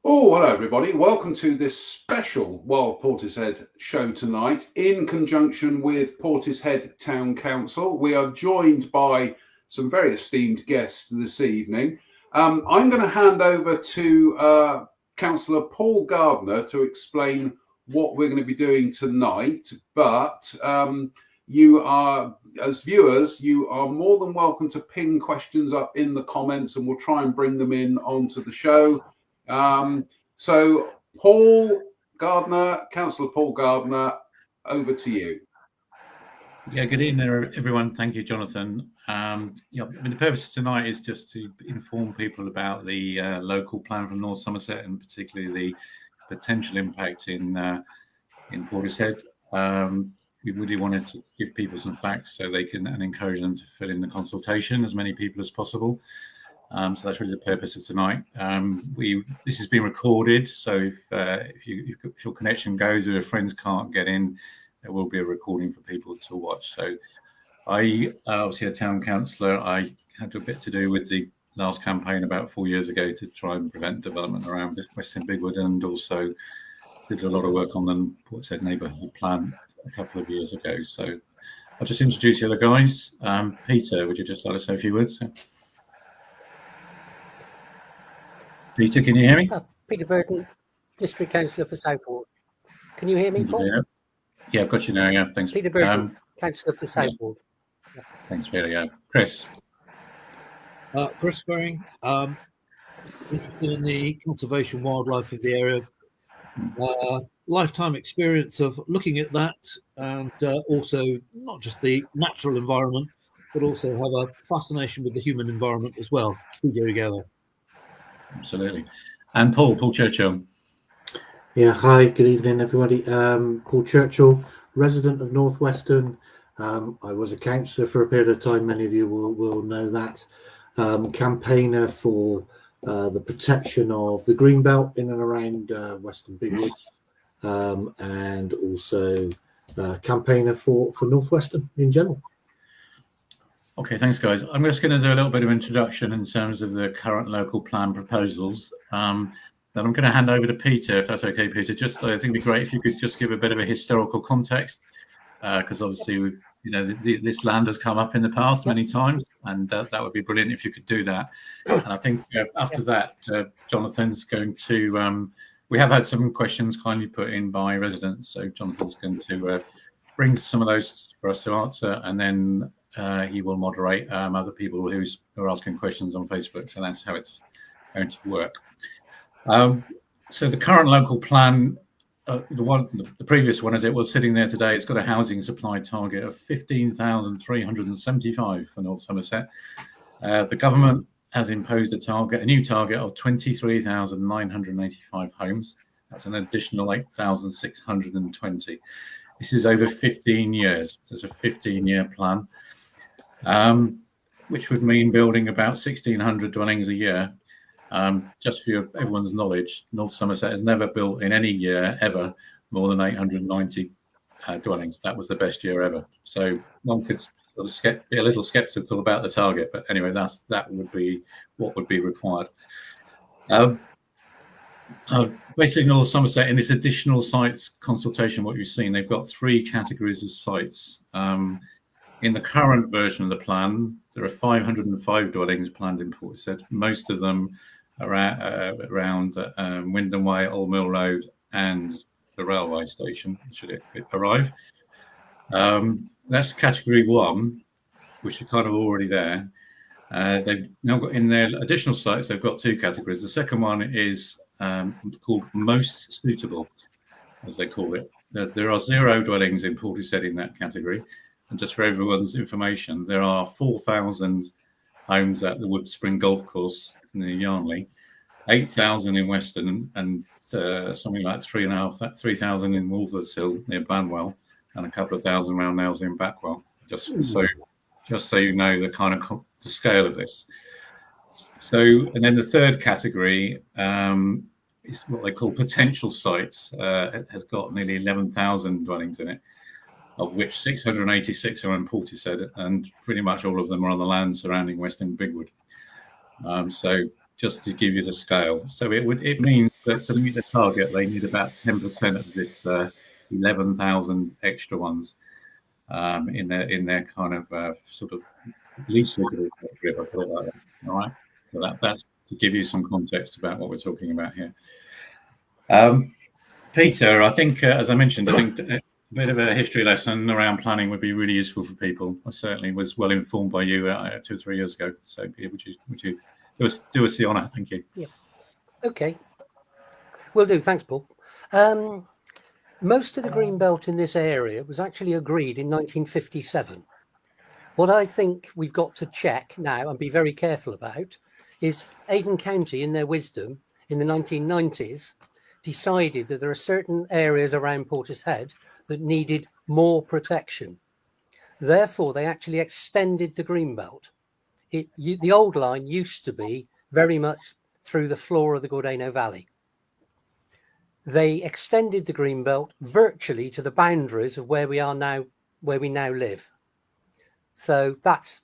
Oh, hello everybody. Welcome to this special Wild Portishead show tonight in conjunction with Portishead Town Council. We are joined by some very esteemed guests this evening. I'm going to hand over to Councillor Paul Gardner to explain what we're going to be doing tonight. But you are, as viewers, you are more than welcome to ping questions up in the comments and we'll try and bring them in onto the show. So Paul Gardner, Councillor Paul Gardner, over to you. Yeah, good evening, everyone. Thank you, Jonathan. The purpose of tonight is just to inform people about the local plan from North Somerset and particularly the potential impact in Portishead. We really wanted to give people some facts so they can and encourage them to fill in the consultation, as many people as possible. So that's really the purpose of tonight. This has been recorded, so if your connection goes or your friends can't get in, there will be a recording for people to watch. So I, obviously a town councillor, I had a bit to do with the last campaign about 4 years ago to try and prevent development around Western Bigwood, and also did a lot of work on the Portishead neighbourhood plan a couple of years ago. So I'll just introduce the other guys. Peter, would you just like to say a few words? Peter, can you hear me? Peter Burton, District Councillor for Southwold. Can you hear me, Paul? Yeah, I've got you now. Yeah, thanks. Peter Burton, Councillor for Southwold. Yeah. Thanks, Peter. Yeah, Chris. Chris Ferring, interested in the conservation wildlife of the area. Lifetime experience of looking at that, and also not just the natural environment, but also have a fascination with the human environment as well. We go together. Absolutely. And Paul Churchill. Yeah, hi, good evening, everybody. Paul Churchill, resident of North Western. I was a councillor for a period of time. Many of you will know that. Campaigner for the protection of the Greenbelt in and around Western Bigwood, and also campaigner for North Western in general. Okay, thanks, guys. I'm just going to do a little bit of introduction in terms of the current local plan proposals. Then I'm going to hand over to Peter, if that's okay, Peter. I think it'd be great if you could just give a bit of a historical context, because obviously, this land has come up in the past many times, and that would be brilliant if you could do that. And I think after that, Jonathan's going to. We have had some questions kindly put in by residents, so Jonathan's going to bring some of those for us to answer, and then he will moderate other people who are asking questions on Facebook. So that's how it's going to work. So the current local plan, the previous one as it was sitting there today, it's got a housing supply target of 15,375 for North Somerset. The government has imposed a new target of 23,985 homes. That's an additional 8,620. This is over 15 years. So it's a 15-year plan. Which would mean building about 1,600 dwellings a year. Just for everyone's knowledge, North Somerset has never built in any year ever more than 890 dwellings. That was the best year ever. So one could sort of be a little sceptical about the target, but anyway, that would be what would be required. Basically, North Somerset in this additional sites consultation, what you've seen, they've got 3 categories of sites. In the current version of the plan, there are 505 dwellings planned in Portishead. Most of them are around Wyndham Way, Old Mill Road, and the railway station, should it arrive. That's category 1, which are kind of already there. They've now got in their additional sites, they've got 2 categories. The second one is called most suitable, as they call it. There are 0 dwellings in Portishead in that category. And just for everyone's information, there are 4,000 homes at the Wood Spring Golf Course near Yarnley, 8,000 in Weston, and something like 3,000 in Wolvershill near Banwell, and a couple of thousand around Nailsea and Backwell. Just so you know the kind of the scale of this. So, and then the third category is what they call potential sites. It has got nearly 11,000 dwellings in it, of which 686 are in Portishead, and pretty much all of them are on the land surrounding Western Bigwood. So just to give you the scale. So it means that to meet the target, they need about 10% of this 11,000 extra ones in their kind of sort of least suitable category, if I put it like that. All right. So that's to give you some context about what we're talking about here. Peter, I think, as I mentioned, I think a bit of a history lesson around planning would be really useful for people. I certainly was well informed by you 2 or 3 years ago. So would you do us the honour? Thank you. Yeah. Okay. Will do. Thanks, Paul. Most of the green belt in this area was actually agreed in 1957. What I think we've got to check now and be very careful about is Avon County, in their wisdom, in the 1990s, decided that there are certain areas around Portishead that needed more protection. Therefore, they actually extended the green belt. The old line used to be very much through the floor of the Gordano Valley. They extended the green belt virtually to the boundaries of where we now live. So that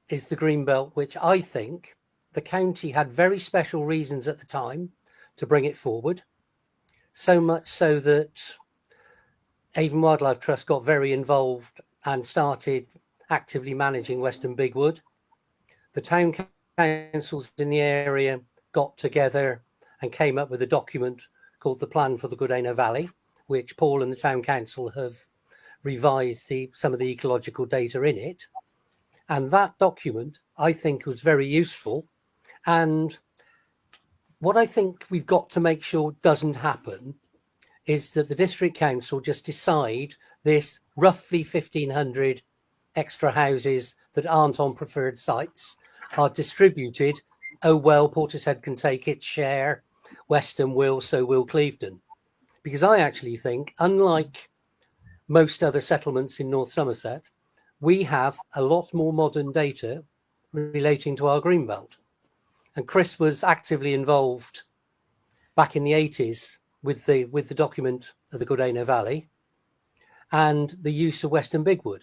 is the green belt, which I think the county had very special reasons at the time to bring it forward. So much so that Avon Wildlife Trust got very involved and started actively managing Western Bigwood. The town councils in the area got together and came up with a document called the Plan for the Gordano Valley, which Paul and the town council have revised some of the ecological data in it. And that document, I think, was very useful. And what I think we've got to make sure doesn't happen is that the district council just decide this roughly 1,500 extra houses that aren't on preferred sites are distributed. Oh, well, Portishead can take its share. Western will, so will Clevedon. Because I actually think, unlike most other settlements in North Somerset, we have a lot more modern data relating to our greenbelt. And Chris was actively involved back in the 80s with the document of the Gordano Valley and the use of Western Bigwood.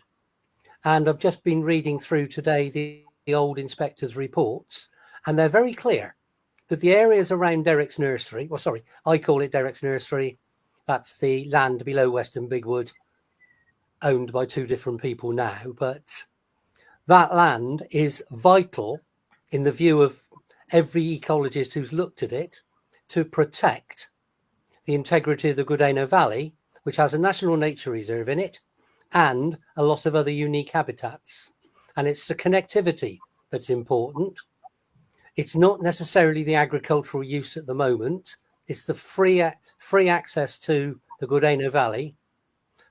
And I've just been reading through today the old inspectors' reports, and they're very clear that the areas around Derrick's Nursery, well, sorry, I call it Derrick's Nursery. That's the land below Western Bigwood, owned by two different people now. But that land is vital in the view of every ecologist who's looked at it to protect the integrity of the Gordano Valley, which has a national nature reserve in it and a lot of other unique habitats. And it's the connectivity that's important. It's not necessarily the agricultural use at the moment. It's the free access to the Gordano Valley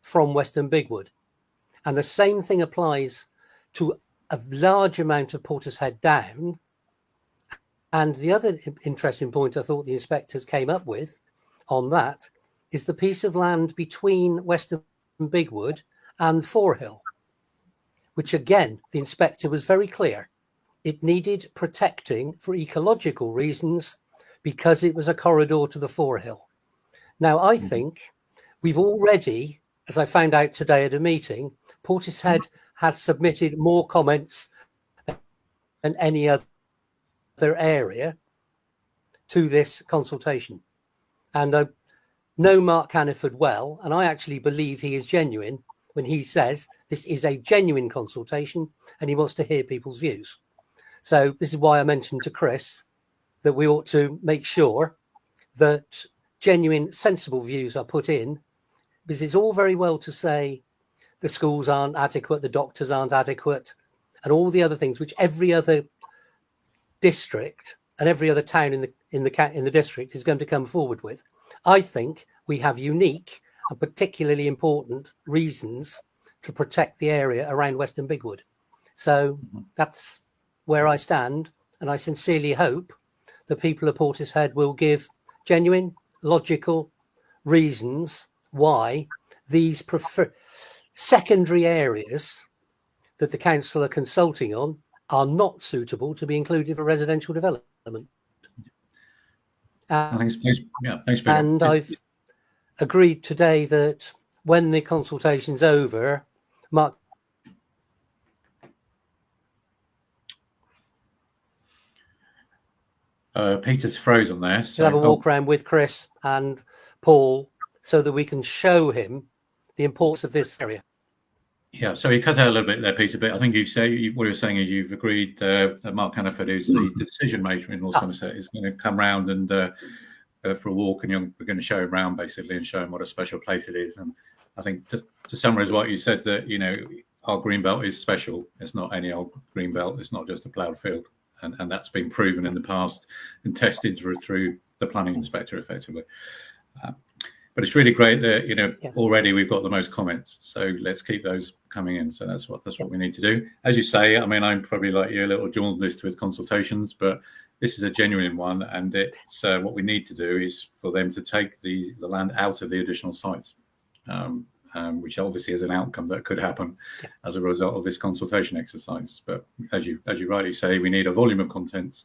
from Western Bigwood. And the same thing applies to a large amount of Portishead Down. And the other interesting point I thought the inspectors came up with on that is the piece of land between Western Bigwood and Forehill, which again, the inspector was very clear. It needed protecting for ecological reasons because it was a corridor to the Forehill. Now, I think we've already, as I found out today at a meeting, Portishead has submitted more comments than any other area to this consultation. And I know Mark Hannaford well, and I actually believe he is genuine when he says this is a genuine consultation and he wants to hear people's views. So this is why I mentioned to Chris that we ought to make sure that genuine, sensible views are put in, because it's all very well to say the schools aren't adequate, the doctors aren't adequate, and all the other things which every other district and every other town in the district is going to come forward with. I think we have unique and particularly important reasons to protect the area around Western Bigwood. So that's where I stand, and I sincerely hope the people of Portishead will give genuine, logical reasons why these secondary areas that the council are consulting on are not suitable to be included for residential development. Thanks, Peter. And I've agreed today that when the consultation's over, Mark. Peter's frozen there. We'll So have a walk around with Chris and Paul so that we can show him the importance of this area. Yeah, so he cut out a little bit there, Peter, but I think what you're saying is you've agreed that Mark Hannaford, who's the decision maker in North Somerset, is going to come round and for a walk, and we're going to show him around basically and show him what a special place it is. And I think to summarise what you said, that our green belt is special. It's not any old green belt. It's not just a ploughed field, and that's been proven in the past and tested through the planning inspector effectively. But it's really great that already we've got the most comments. So let's keep those coming in. So that's what we need to do. As you say, I mean, I'm probably like you, a little jaundiced with consultations, but this is a genuine one, and it's what we need to do is for them to take the land out of the additional sites, which obviously is an outcome that could happen as a result of this consultation exercise. But as you rightly say, we need a volume of contents,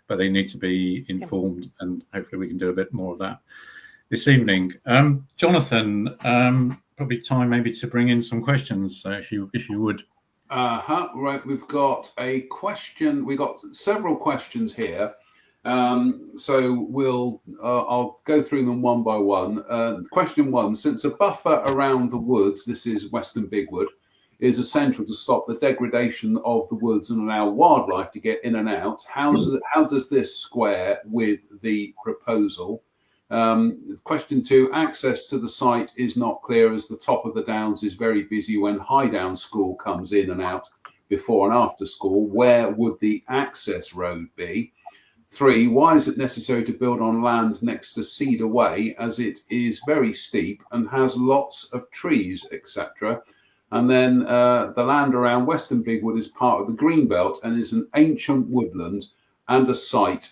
but they need to be informed, and hopefully we can do a bit more of that this evening. Jonathan, probably time maybe to bring in some questions, if you would. Right, we've got a question. We've got several questions here. So I'll go through them one by one. Question one: since a buffer around the woods, this is Western Bigwood, is essential to stop the degradation of the woods and allow wildlife to get in and out, how does this square with the proposal? Question two: access to the site is not clear as the top of the downs is very busy when High Down School comes in and out before and after school. Where would the access road be? Three: why is it necessary to build on land next to Cedar Way, as it is very steep and has lots of trees, etc.? And then the land around Western Bigwood is part of the Greenbelt and is an ancient woodland and a site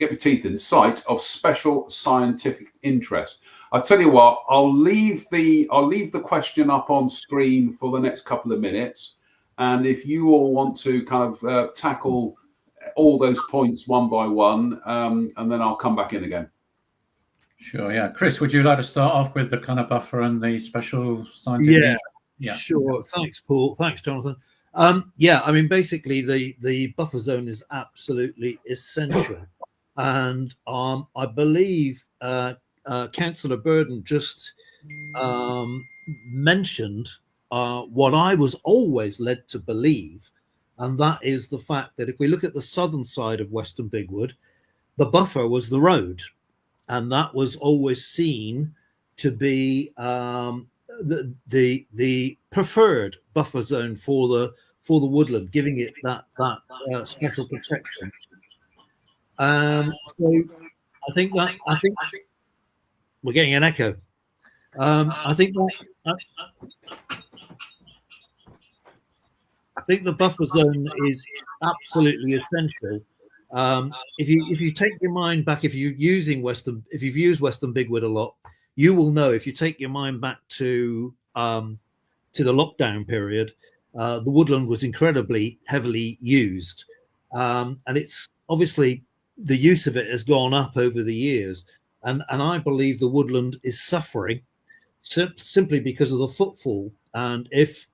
get my teeth in, site of special scientific interest. I'll tell you what, I'll leave the question up on screen for the next couple of minutes, and if you all want to kind of tackle all those points one by one, and then I'll come back in again. Sure, yeah. Chris, would you like to start off with the kind of buffer and the special scientific? Yeah, sure. Thanks, Paul. Thanks, Jonathan. I mean, basically, the buffer zone is absolutely essential, and I believe Councillor Burden just mentioned what I was always led to believe, and that is the fact that if we look at the southern side of Western Bigwood, the buffer was the road, and that was always seen to be the preferred buffer zone for the woodland, giving it that special protection. So I think we're getting an echo. I think the buffer zone is absolutely essential. If you take your mind back, if you've used Western Bigwood a lot, you will know. If you take your mind back to the lockdown period, the woodland was incredibly heavily used, and it's obviously the use of it has gone up over the years, and I believe the woodland is suffering simply because of the footfall. And if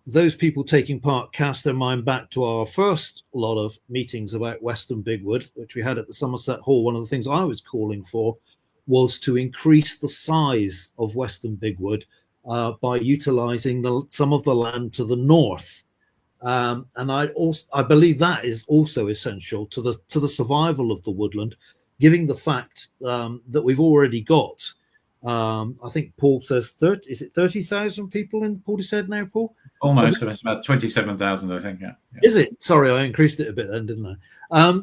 those people taking part cast their mind back to our first lot of meetings about Western Bigwood, which we had at the Somerset Hall, one of the things I was calling for was to increase the size of Western Bigwood by utilising some of the land to the north, and I believe that is also essential to the survival of the woodland, given the fact that we've already got. I think Paul says 30,000 people in Portishead now, Paul? Almost. So it's about 27,000, I think. Yeah. Is it? Sorry, I increased it a bit then, didn't I?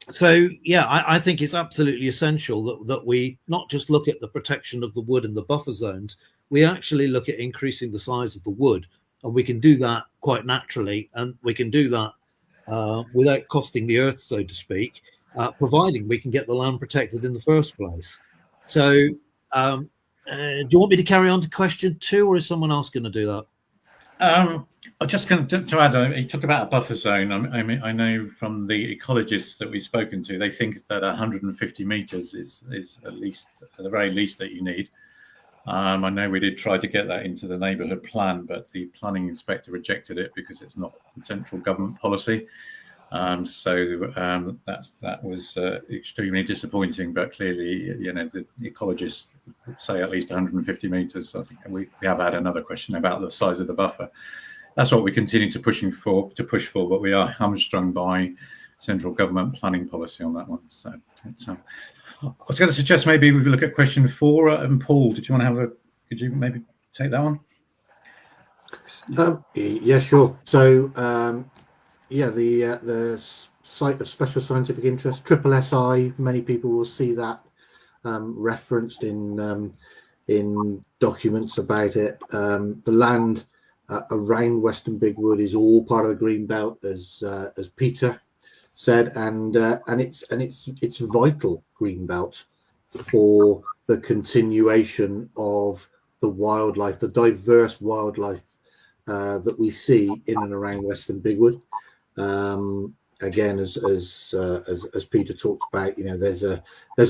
So I think it's absolutely essential that we not just look at the protection of the wood and the buffer zones, we actually look at increasing the size of the wood, and we can do that quite naturally, and we can do that without costing the earth, so to speak, providing we can get the land protected in the first place. So do you want me to carry on to question 2, or is someone else going to do that? I'm just going to add, you talked about a buffer zone. I mean, I know from the ecologists that we've spoken to, they think that 150 metres is at the very least that you need. I know we did try to get that into the neighbourhood plan, but the planning inspector rejected it because it's not central government policy. That was extremely disappointing. But clearly, the ecologists say at least 150 metres. I think we have had another question about the size of the buffer. That's what we continue to push for, but we are hamstrung by central government planning policy on that one. So I was going to suggest maybe we look at question 4. And Paul, could you maybe take that one? Yeah, sure. So the site of special scientific interest, SSSI, many people will see that referenced in documents about it. The land around Western Bigwood is all part of the green belt, as Peter said, and it's vital green belt for the continuation of the wildlife, the diverse wildlife that we see in and around Western Bigwood. Again, as Peter talked about, there's a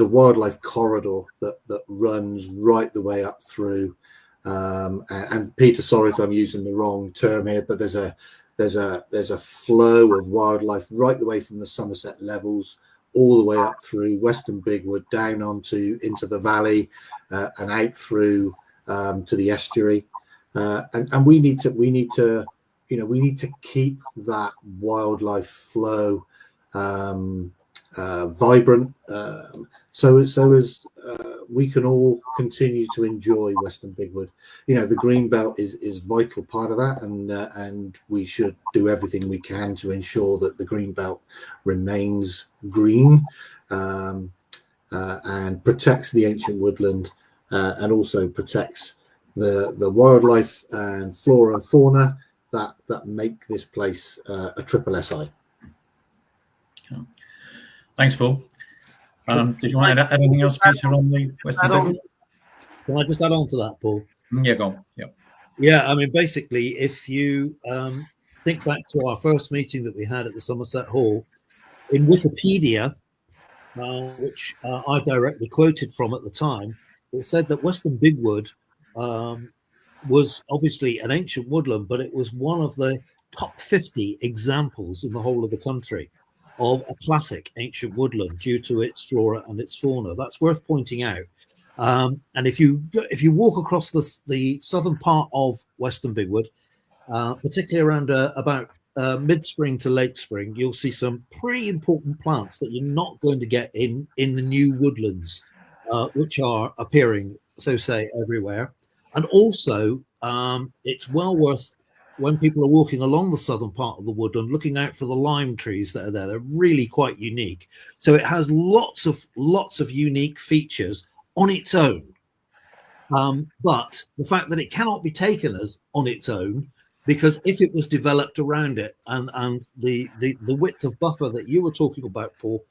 wildlife corridor that runs right the way up through. And Peter, sorry if I'm using the wrong term here, but there's a flow of wildlife right the way from the Somerset levels all the way up through Western Bigwood, down into the valley, and out through to the estuary. And we need to keep that wildlife flow vibrant, so as we can all continue to enjoy Western Bigwood. The green belt is vital part of that, and we should do everything we can to ensure that the green belt remains green and protects the ancient woodland, and also protects the wildlife and flora and fauna that make this place a SSSI. Thanks, Paul. Did you want to add anything else, Peter, on the Western Bigwood? Can I just add on to that, Paul? Yeah, go on. Yeah. Yeah, I mean, basically, if you think back to our first meeting that we had at the Somerset Hall, in Wikipedia, which I directly quoted from at the time, it said that Western Bigwood was obviously an ancient woodland, but it was one of the top 50 examples in the whole of the country of a classic ancient woodland due to its flora and its fauna. That's worth pointing out. And if you walk across the southern part of Western Bigwood, particularly around about mid-spring to late spring, you'll see some pretty important plants that you're not going to get in the new woodlands, which are appearing, so say, everywhere. And also, it's well worth, when people are walking along the southern part of the woodland, looking out for the lime trees that are there. They're really quite unique. So it has lots of unique features on its own. But the fact that it cannot be taken as on its own, because if it was developed around it, and the width of buffer that you were talking about, Paul,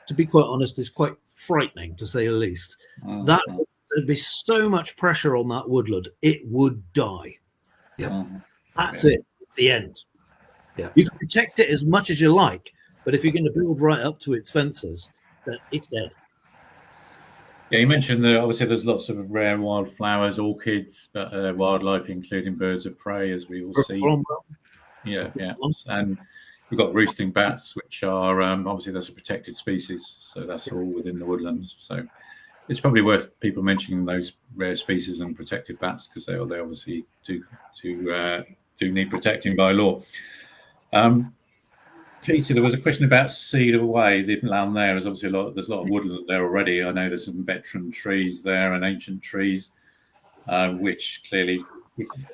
to be quite honest, is quite frightening, to say the least. Mm-hmm. There'd be so much pressure on that woodland, it would die. Yeah. That's it. It's the end. Yeah. You can protect it as much as you like, but if you're going to build right up to its fences, then it's dead. Yeah, you mentioned that obviously there's lots of rare wildflowers, orchids, but wildlife, including birds of prey, as we all see. Yeah. And we've got roosting bats, which are obviously that's a protected species, so that's all within the woodlands. So it's probably worth people mentioning those rare species and protected bats, because they obviously do need protecting by law. Peter, there was a question about Cedar Way, the land there. There's obviously there's a lot of woodland there already. I know there's some veteran trees there and ancient trees, which clearly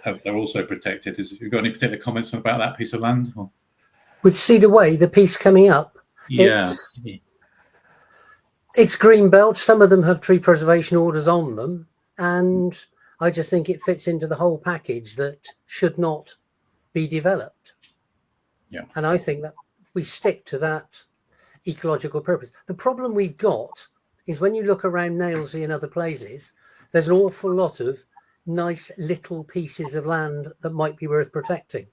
they're also protected. Have you got any particular comments about that piece of land? Or? With Cedar Way, the piece coming up, yeah, it's green belt. Some of them have tree preservation orders on them, and I just think it fits into the whole package that should not be developed. Yeah, and I think that we stick to that ecological purpose. The problem we've got is when you look around Nailsea and other places, there's an awful lot of nice little pieces of land that might be worth protecting.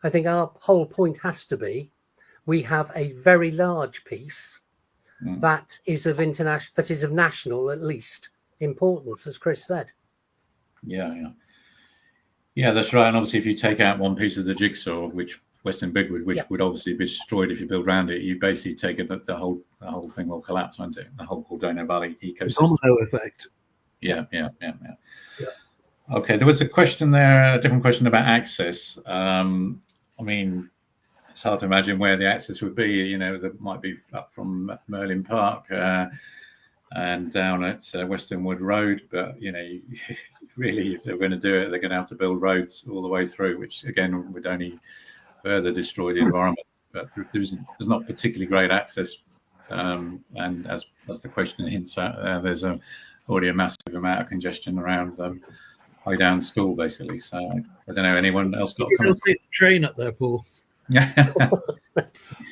I think our whole point has to be we have a very large piece that is of national, at least, importance, as Chris said. Yeah, that's right. And obviously, if you take out one piece of the jigsaw, which Western Bigwood, which would obviously be destroyed if you build around it. You basically take it that the whole thing will collapse, won't it? The whole Cordona Valley ecosystem. Domino effect. Yeah. Okay, there was a question there, a different question about access. I mean, it's hard to imagine where the access would be. You know, there might be up from Merlin Park and down at Western Wood Road, but you know, really, if they're going to do it, they're going to have to build roads all the way through, which again would only further destroy the environment. But there's not particularly great access, and as the question hints at, there's already a massive amount of congestion around High Down School, basically. So I don't know. Anyone else got? You'll take the train up there, Paul. Yeah.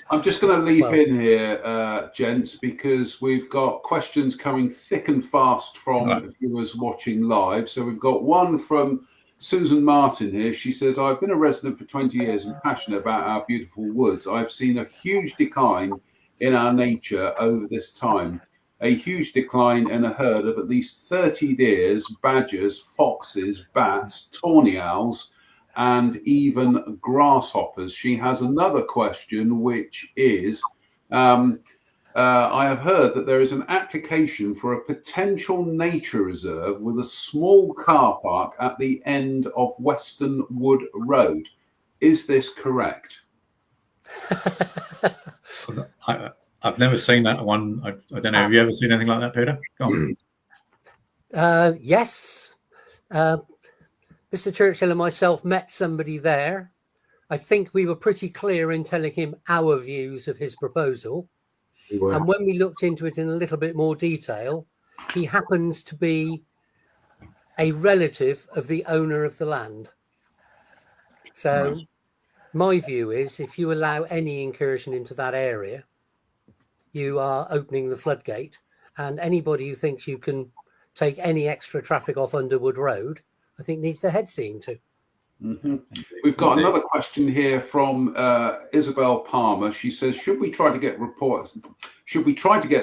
I'm just going to leap in here, gents, because we've got questions coming thick and fast from viewers watching live. So we've got one from Susan Martin here. She says, I've been a resident for 20 years and passionate about our beautiful woods. I've seen a huge decline in our nature over this time. A huge decline in a herd of at least 30 deers, badgers, foxes, bats, tawny owls, and even grasshoppers. She has another question, which is, I have heard that there is an application for a potential nature reserve with a small car park at the end of Western Wood Road. Is this correct? I've never seen that one. I don't know. Have you ever seen anything like that, Peter? Go on. Yes. Mr. Churchill and myself met somebody there. I think we were pretty clear in telling him our views of his proposal. And when we looked into it in a little bit more detail, he happens to be a relative of the owner of the land. So my view is if you allow any incursion into that area, you are opening the floodgate, and anybody who thinks you can take any extra traffic off Underwood Road, I think needs their head seeing to. Mm-hmm. We've got another question here from Isabel Palmer. She says, should we try to get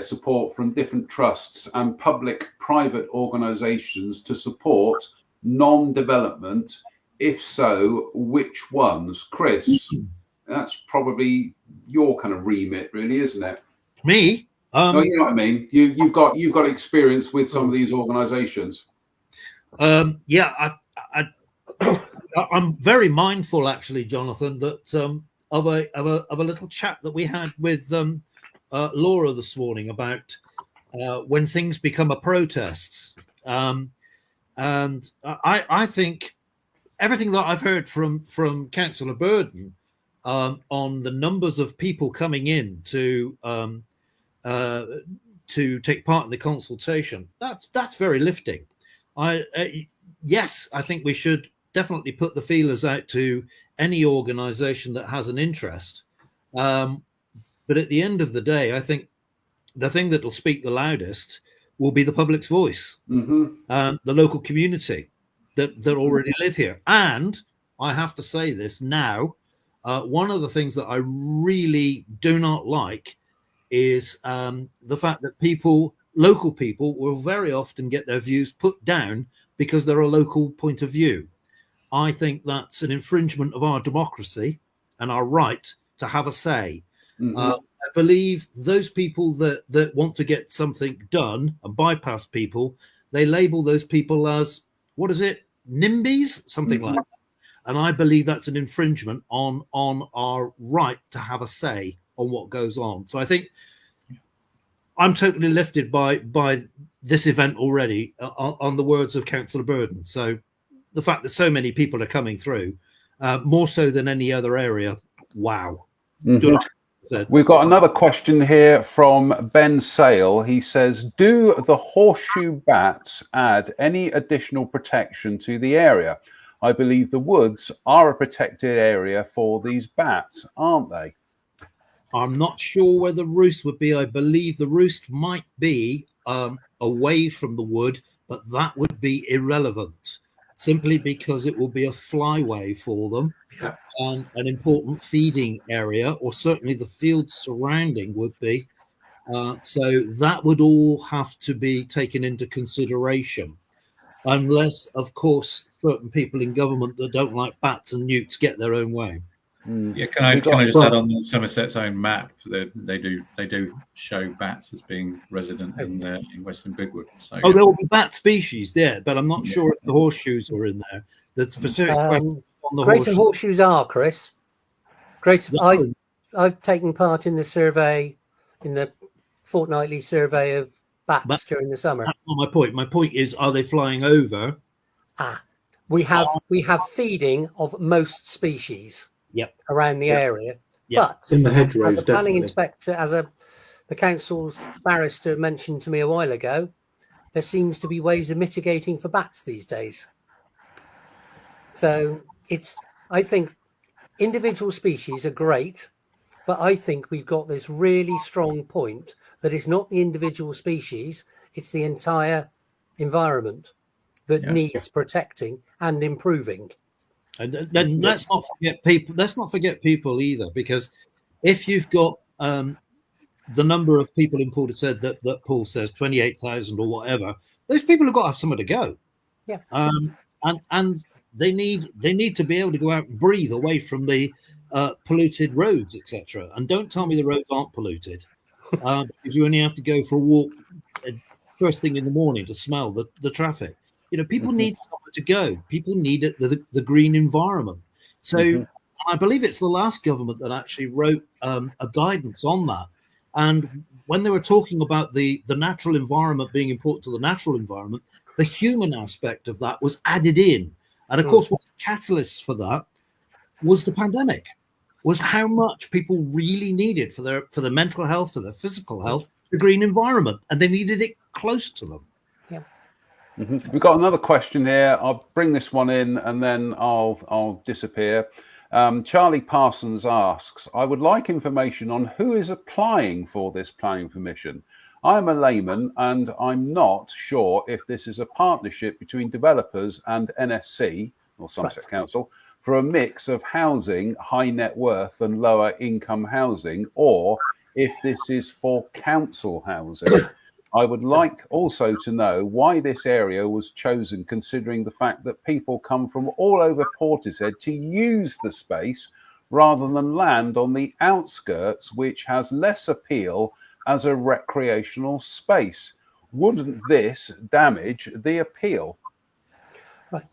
support from different trusts and public-private organisations to support non-development? If so, which ones? Chris, that's probably your kind of remit, really, isn't it? Me? Oh, you know what I mean. You've got experience with some of these organisations. Yeah, I'm very mindful, actually, Jonathan, that of a little chat that we had with Laura this morning about when things become a protest, and I think everything that I've heard from Councillor Burden on the numbers of people coming in to take part in the consultation, that's very lifting. Yes, I think we should definitely put the feelers out to any organisation that has an interest. But at the end of the day, I think the thing that will speak the loudest will be the public's voice, the local community that already live here. And I have to say this now, one of the things that I really do not like is the fact that local people will very often get their views put down because they're a local point of view. I think that's an infringement of our democracy and our right to have a say. I believe those people that want to get something done and bypass people, they label those people as, what is it, NIMBYs, something like that. And I believe that's an infringement on our right to have a say on what goes on. So I think I'm totally lifted by this event already on the words of Councillor Burden. So the fact that so many people are coming through, more so than any other area, wow. We've got another question here from Ben Sale. He says, do the horseshoe bats add any additional protection to the area? I believe the woods are a protected area for these bats, aren't they? I'm not sure where the roost would be. I believe the roost might be away from the wood, but that would be irrelevant, simply because it will be a flyway for them. Yeah. And an important feeding area, or certainly the field surrounding would be. So that would all have to be taken into consideration, unless, of course, certain people in government that don't like bats and newts get their own way. Yeah, can I just add on Somerset's own map that they do show bats as being resident in Western Bigwood. So there will be bat species there, but I'm not sure if the horseshoes are in there. The specific question on the Greater horseshoes are, Chris. I've taken part in the survey, in the fortnightly survey of bats during the summer. That's not my point. My point is, are they flying over? We have feeding of most species around the area. But in the hedgerows, as a planning inspector, the council's barrister mentioned to me a while ago, there seems to be ways of mitigating for bats these days. So I think individual species are great, but I think we've got this really strong point that it's not the individual species, it's the entire environment that needs protecting and improving. And then let's not forget people either, because if you've got the number of people in Portishead that Paul says 28,000 or whatever, those people have got to have somewhere to go. Yeah. And they need to be able to go out and breathe away from the polluted roads, etc. And don't tell me the roads aren't polluted, because you only have to go for a walk first thing in the morning to smell the traffic. People need somewhere to go. People need the green environment. So I believe it's the last government that actually wrote a guidance on that. And when they were talking about the natural environment being important to the natural environment, the human aspect of that was added in. And of course, one of the catalysts for that was the pandemic, was how much people really needed for their mental health, for their physical health, the green environment, and they needed it close to them. Yeah. We've got another question here. I'll bring this one in and then I'll disappear. Charlie Parsons asks, I would like information on who is applying for this planning permission. I'm a layman and I'm not sure if this is a partnership between developers and NSC, or Somerset Council, for a mix of housing, high net worth and lower income housing, or if this is for council housing. I would like also to know why this area was chosen, considering the fact that people come from all over Portishead to use the space rather than land on the outskirts, which has less appeal as a recreational space. Wouldn't this damage the appeal? Right.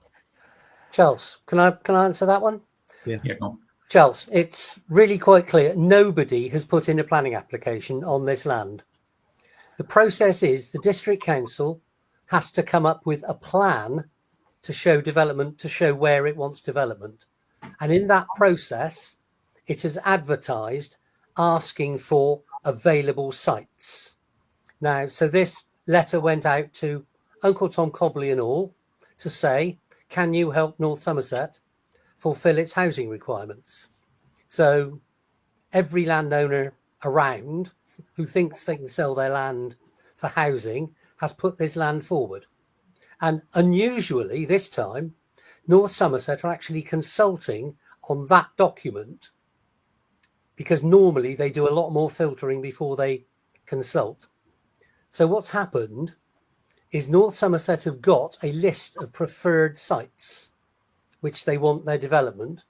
Charles, can I answer that one? Yeah. Charles, it's really quite clear. Nobody has put in a planning application on this land. The process is the district council has to come up with a plan to show development, to show where it wants development. And in that process, it is advertised asking for available sites. Now, so this letter went out to Uncle Tom Cobley and all to say, can you help North Somerset fulfill its housing requirements? So every landowner around who thinks they can sell their land for housing has put this land forward. And unusually this time, North Somerset are actually consulting on that document, because normally they do a lot more filtering before they consult. So what's happened is North Somerset have got a list of preferred sites which they want their development.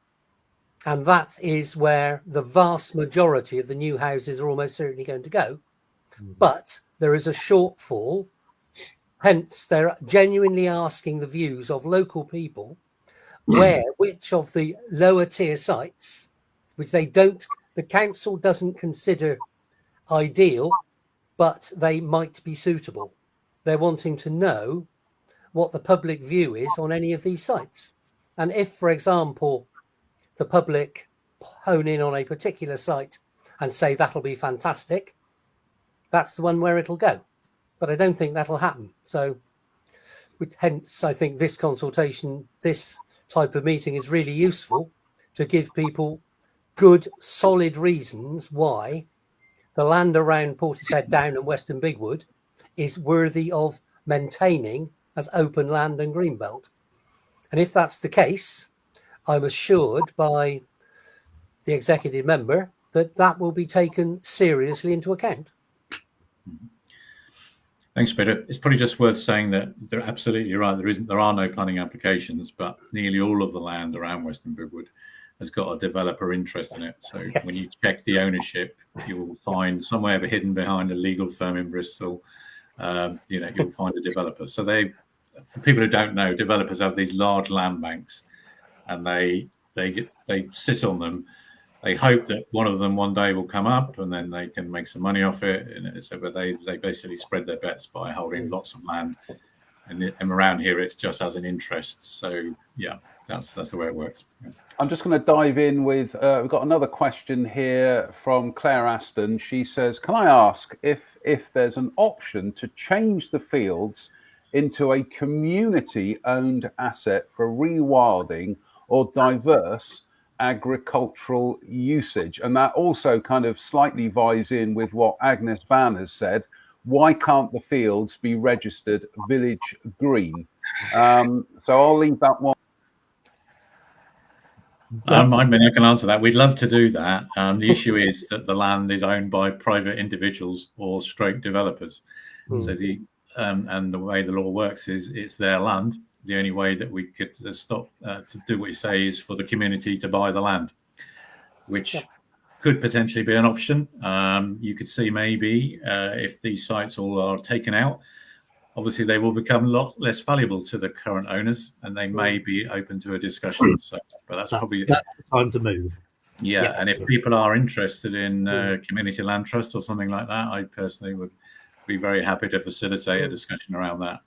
And that is where the vast majority of the new houses are almost certainly going to go. But there is a shortfall. Hence, they're genuinely asking the views of local people which of the lower tier sites, which the council doesn't consider ideal, but they might be suitable. They're wanting to know what the public view is on any of these sites. And if, for example, the public hone in on a particular site and say that'll be fantastic, that's the one where it'll go. But I don't think that'll happen. So hence, I think this consultation, this type of meeting is really useful to give people good, solid reasons why the land around Portishead Down and Western Bigwood is worthy of maintaining as open land and greenbelt. And if that's the case, I'm assured by the executive member that will be taken seriously into account. Thanks, Peter. It's probably just worth saying that they're absolutely right. There are no planning applications, but nearly all of the land around Western Bigwood has got a developer interest in it. So when you check the ownership, you will find somewhere hidden behind a legal firm in Bristol, you'll find a developer. So for people who don't know, developers have these large land banks, and they sit on them. They hope that one of them one day will come up, and then they can make some money off it. And so, but they basically spread their bets by holding lots of land. And around here, it's just as an interest. So yeah, that's the way it works. Yeah. I'm just going to dive in with, we've got another question here from Claire Aston. She says, can I ask if there's an option to change the fields into a community-owned asset for rewilding or diverse agricultural usage? And that also kind of slightly vies in with what Agnes Van has said. Why can't the fields be registered village green? So I'll leave that one. I can answer that. We'd love to do that. The issue is that the land is owned by private individuals or stroke developers. So and the way the law works is it's their land. The only way that we could stop to do what you say is for the community to buy the land, which could potentially be an option. You could see maybe if these sites all are taken out, obviously they will become a lot less valuable to the current owners, and they may be open to a discussion. So, but that's the time to move. Yeah, and if people are interested in community land trust or something like that, I personally would be very happy to facilitate a discussion around that.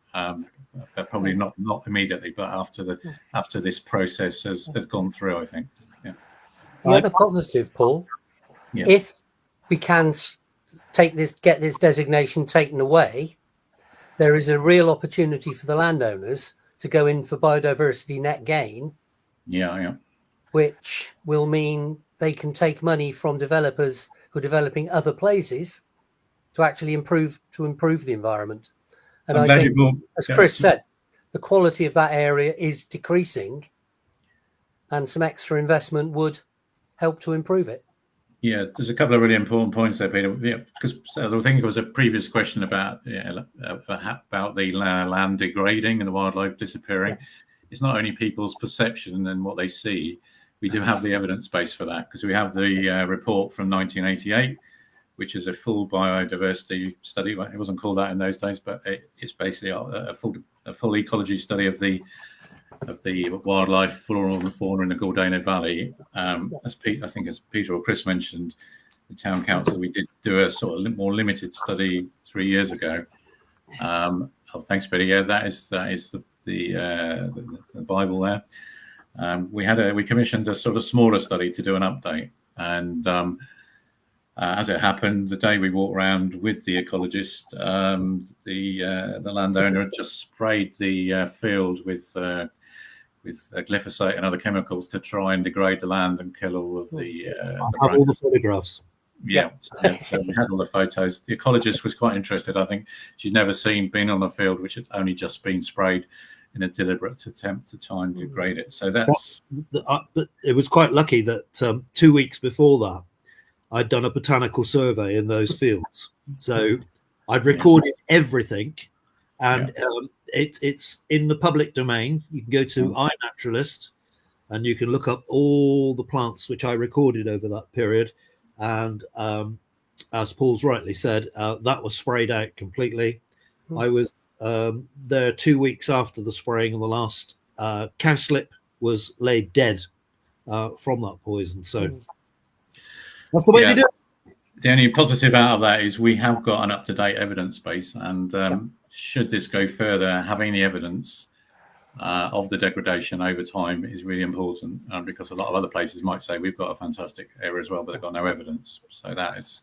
But probably not immediately, but after this process has gone through, I think. Yeah. The other positive, Paul, if we can get this designation taken away, there is a real opportunity for the landowners to go in for biodiversity net gain. Yeah. Which will mean they can take money from developers who are developing other places to actually improve the environment. And I think, as Chris said, the quality of that area is decreasing, and some extra investment would help to improve it. Yeah, there's a couple of really important points there, Peter. Yeah, because I think it was a previous question about the land degrading and the wildlife disappearing. Yeah. It's not only people's perception and what they see. We do have the evidence base for that, because we have the report from 1988, which is a full biodiversity study. It wasn't called that in those days, but it's basically a full ecology study of the wildlife, flora and fauna in the Gordena Valley. As Peter or Chris mentioned, the town council, we did do a sort of more limited study 3 years ago. Thanks, Peter. Yeah, that is the Bible there. We commissioned a sort of smaller study to do an update, and as it happened, the day we walked around with the ecologist, the landowner had just sprayed the field with glyphosate and other chemicals to try and degrade the land and kill all of the. I have all the photographs. Yeah, so we had all the photos. The ecologist was quite interested. I think she'd never been on a field which had only just been sprayed in a deliberate attempt to try and degrade it. So that's. But it was quite lucky that 2 weeks before that, I'd done a botanical survey in those fields. So I'd recorded everything, and it's in the public domain. You can go to iNaturalist, and you can look up all the plants which I recorded over that period. And as Paul's rightly said, that was sprayed out completely. I was there 2 weeks after the spraying, and the last cowslip was laid dead from that poison. So that's the way they do it. The only positive out of that is we have got an up-to-date evidence base, and should this go further, having the evidence of the degradation over time is really important, because a lot of other places might say we've got a fantastic area as well, but they've got no evidence. So that's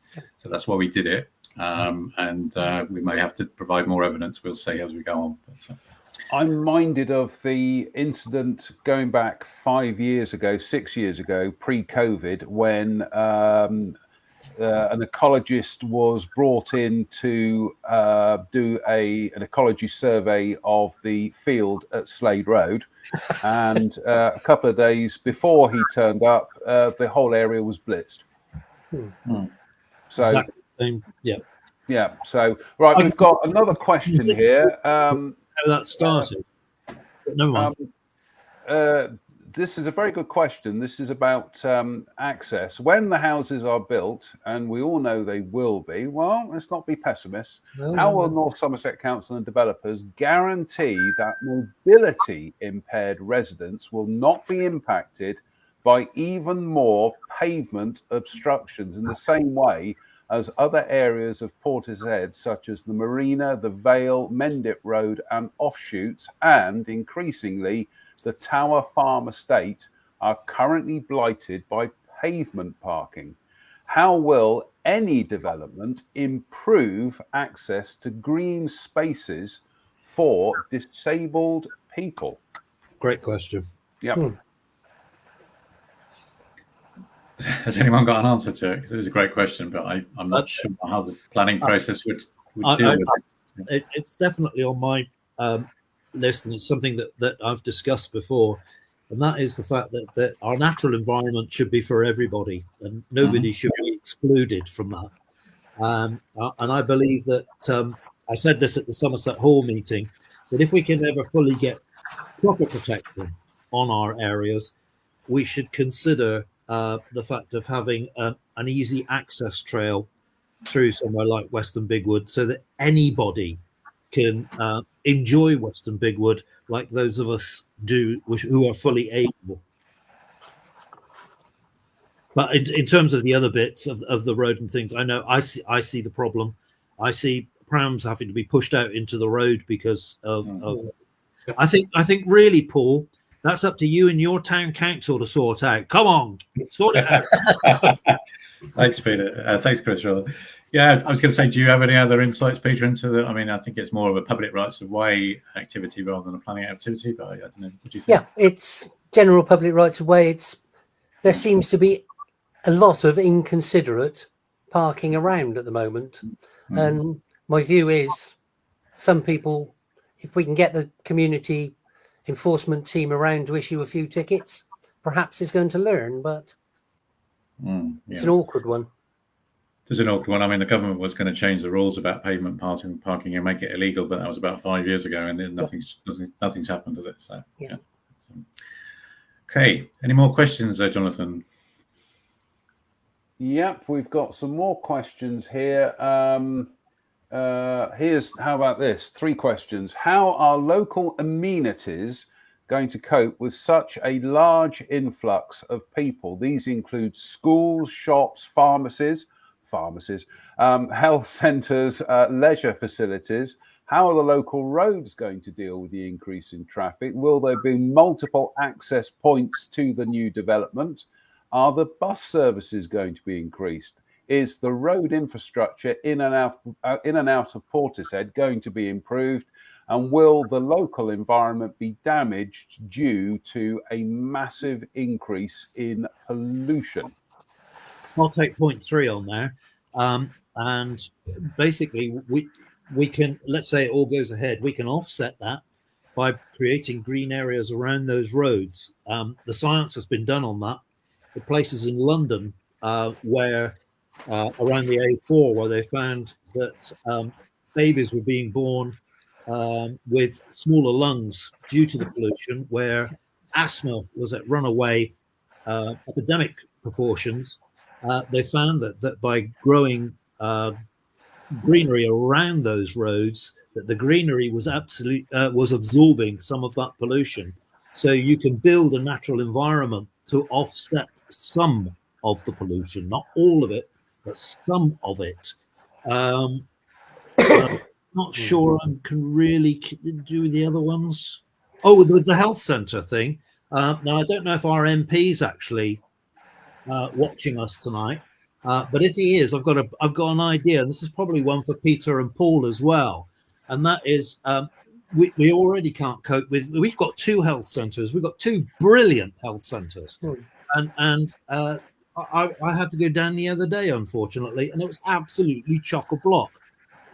why we did it, and we may have to provide more evidence. We'll see as we go on. But, I'm minded of the incident going back 6 years ago, pre-COVID, when an ecologist was brought in to do an ecology survey of the field at Slade Road. And a couple of days before he turned up, the whole area was blitzed. So, exactly. Yeah. So, right, we've got another question here. How that started. Never mind. this is a very good question. This is about access. When the houses are built, and we all know they will be, well, let's not be pessimists. How will North Somerset Council and developers guarantee that mobility impaired residents will not be impacted by even more pavement obstructions in the same way as other areas of Portishead, such as the Marina, the Vale, Mendip Road, and offshoots, and increasingly the Tower Farm estate, are currently blighted by pavement parking? How will any development improve access to green spaces for disabled people? Great question. Yeah. Has anyone got an answer to it? Because it is a great question, but I'm not sure how the planning process would deal with it. It's definitely on my list, and it's something that I've discussed before, and that is the fact that our natural environment should be for everybody, and nobody should be excluded from that. And I believe that I said this at the Somerset Hall meeting, that if we can ever fully get proper protection on our areas, we should consider the fact of having an easy access trail through somewhere like Weston Bigwood, so that anybody can enjoy Weston Bigwood like those of us do who are fully able. But in terms of the other bits of the road and things, I know I see the problem. I see prams having to be pushed out into the road because of I think really, Paul, that's up to you and your town council to sort out. Come on, sort it out. Thanks, Peter. Thanks, Chris. Yeah, I was going to say, do you have any other insights, Peter, into the? I mean, I think it's more of a public rights of way activity rather than a planning activity. But I don't know. What do you think? Yeah, it's general public rights of way. There seems to be a lot of inconsiderate parking around at the moment, and my view is, some people, if we can get the community enforcement team around to issue a few tickets, perhaps it's going to learn, but it's an awkward one. It's an awkward one. I mean, the government was going to change the rules about pavement parking and make it illegal, but that was about 5 years ago, and then nothing's happened, has it? So, yeah. Okay. Any more questions there, Jonathan? Yep, we've got some more questions here. How about this? 3 questions. How are local amenities going to cope with such a large influx of people? These include schools, shops, pharmacies, health centres, leisure facilities. How are the local roads going to deal with the increase in traffic? Will there be multiple access points to the new development? Are the bus services going to be increased? Is the road infrastructure in and out of Portishead going to be improved? And will the local environment be damaged due to a massive increase in pollution? I'll take point 3 on there. And basically, we can, let's say it all goes ahead, we can offset that by creating green areas around those roads. The science has been done on that. The places in London where around the A4, where they found that babies were being born with smaller lungs due to the pollution, where asthma was at runaway epidemic proportions. They found that by growing greenery around those roads, that the greenery was was absorbing some of that pollution. So you can build a natural environment to offset some of the pollution, not all of it, but some of it. I'm not sure I can really do the other ones. Oh, with the health centre thing. Now, I don't know if our MP's actually watching us tonight, but if he is, I've got an idea, and this is probably one for Peter and Paul as well. And that is, we already can't cope with. We've got 2 health centres. We've got 2 brilliant health centres, and I had to go down the other day, unfortunately, and it was absolutely chock-a-block.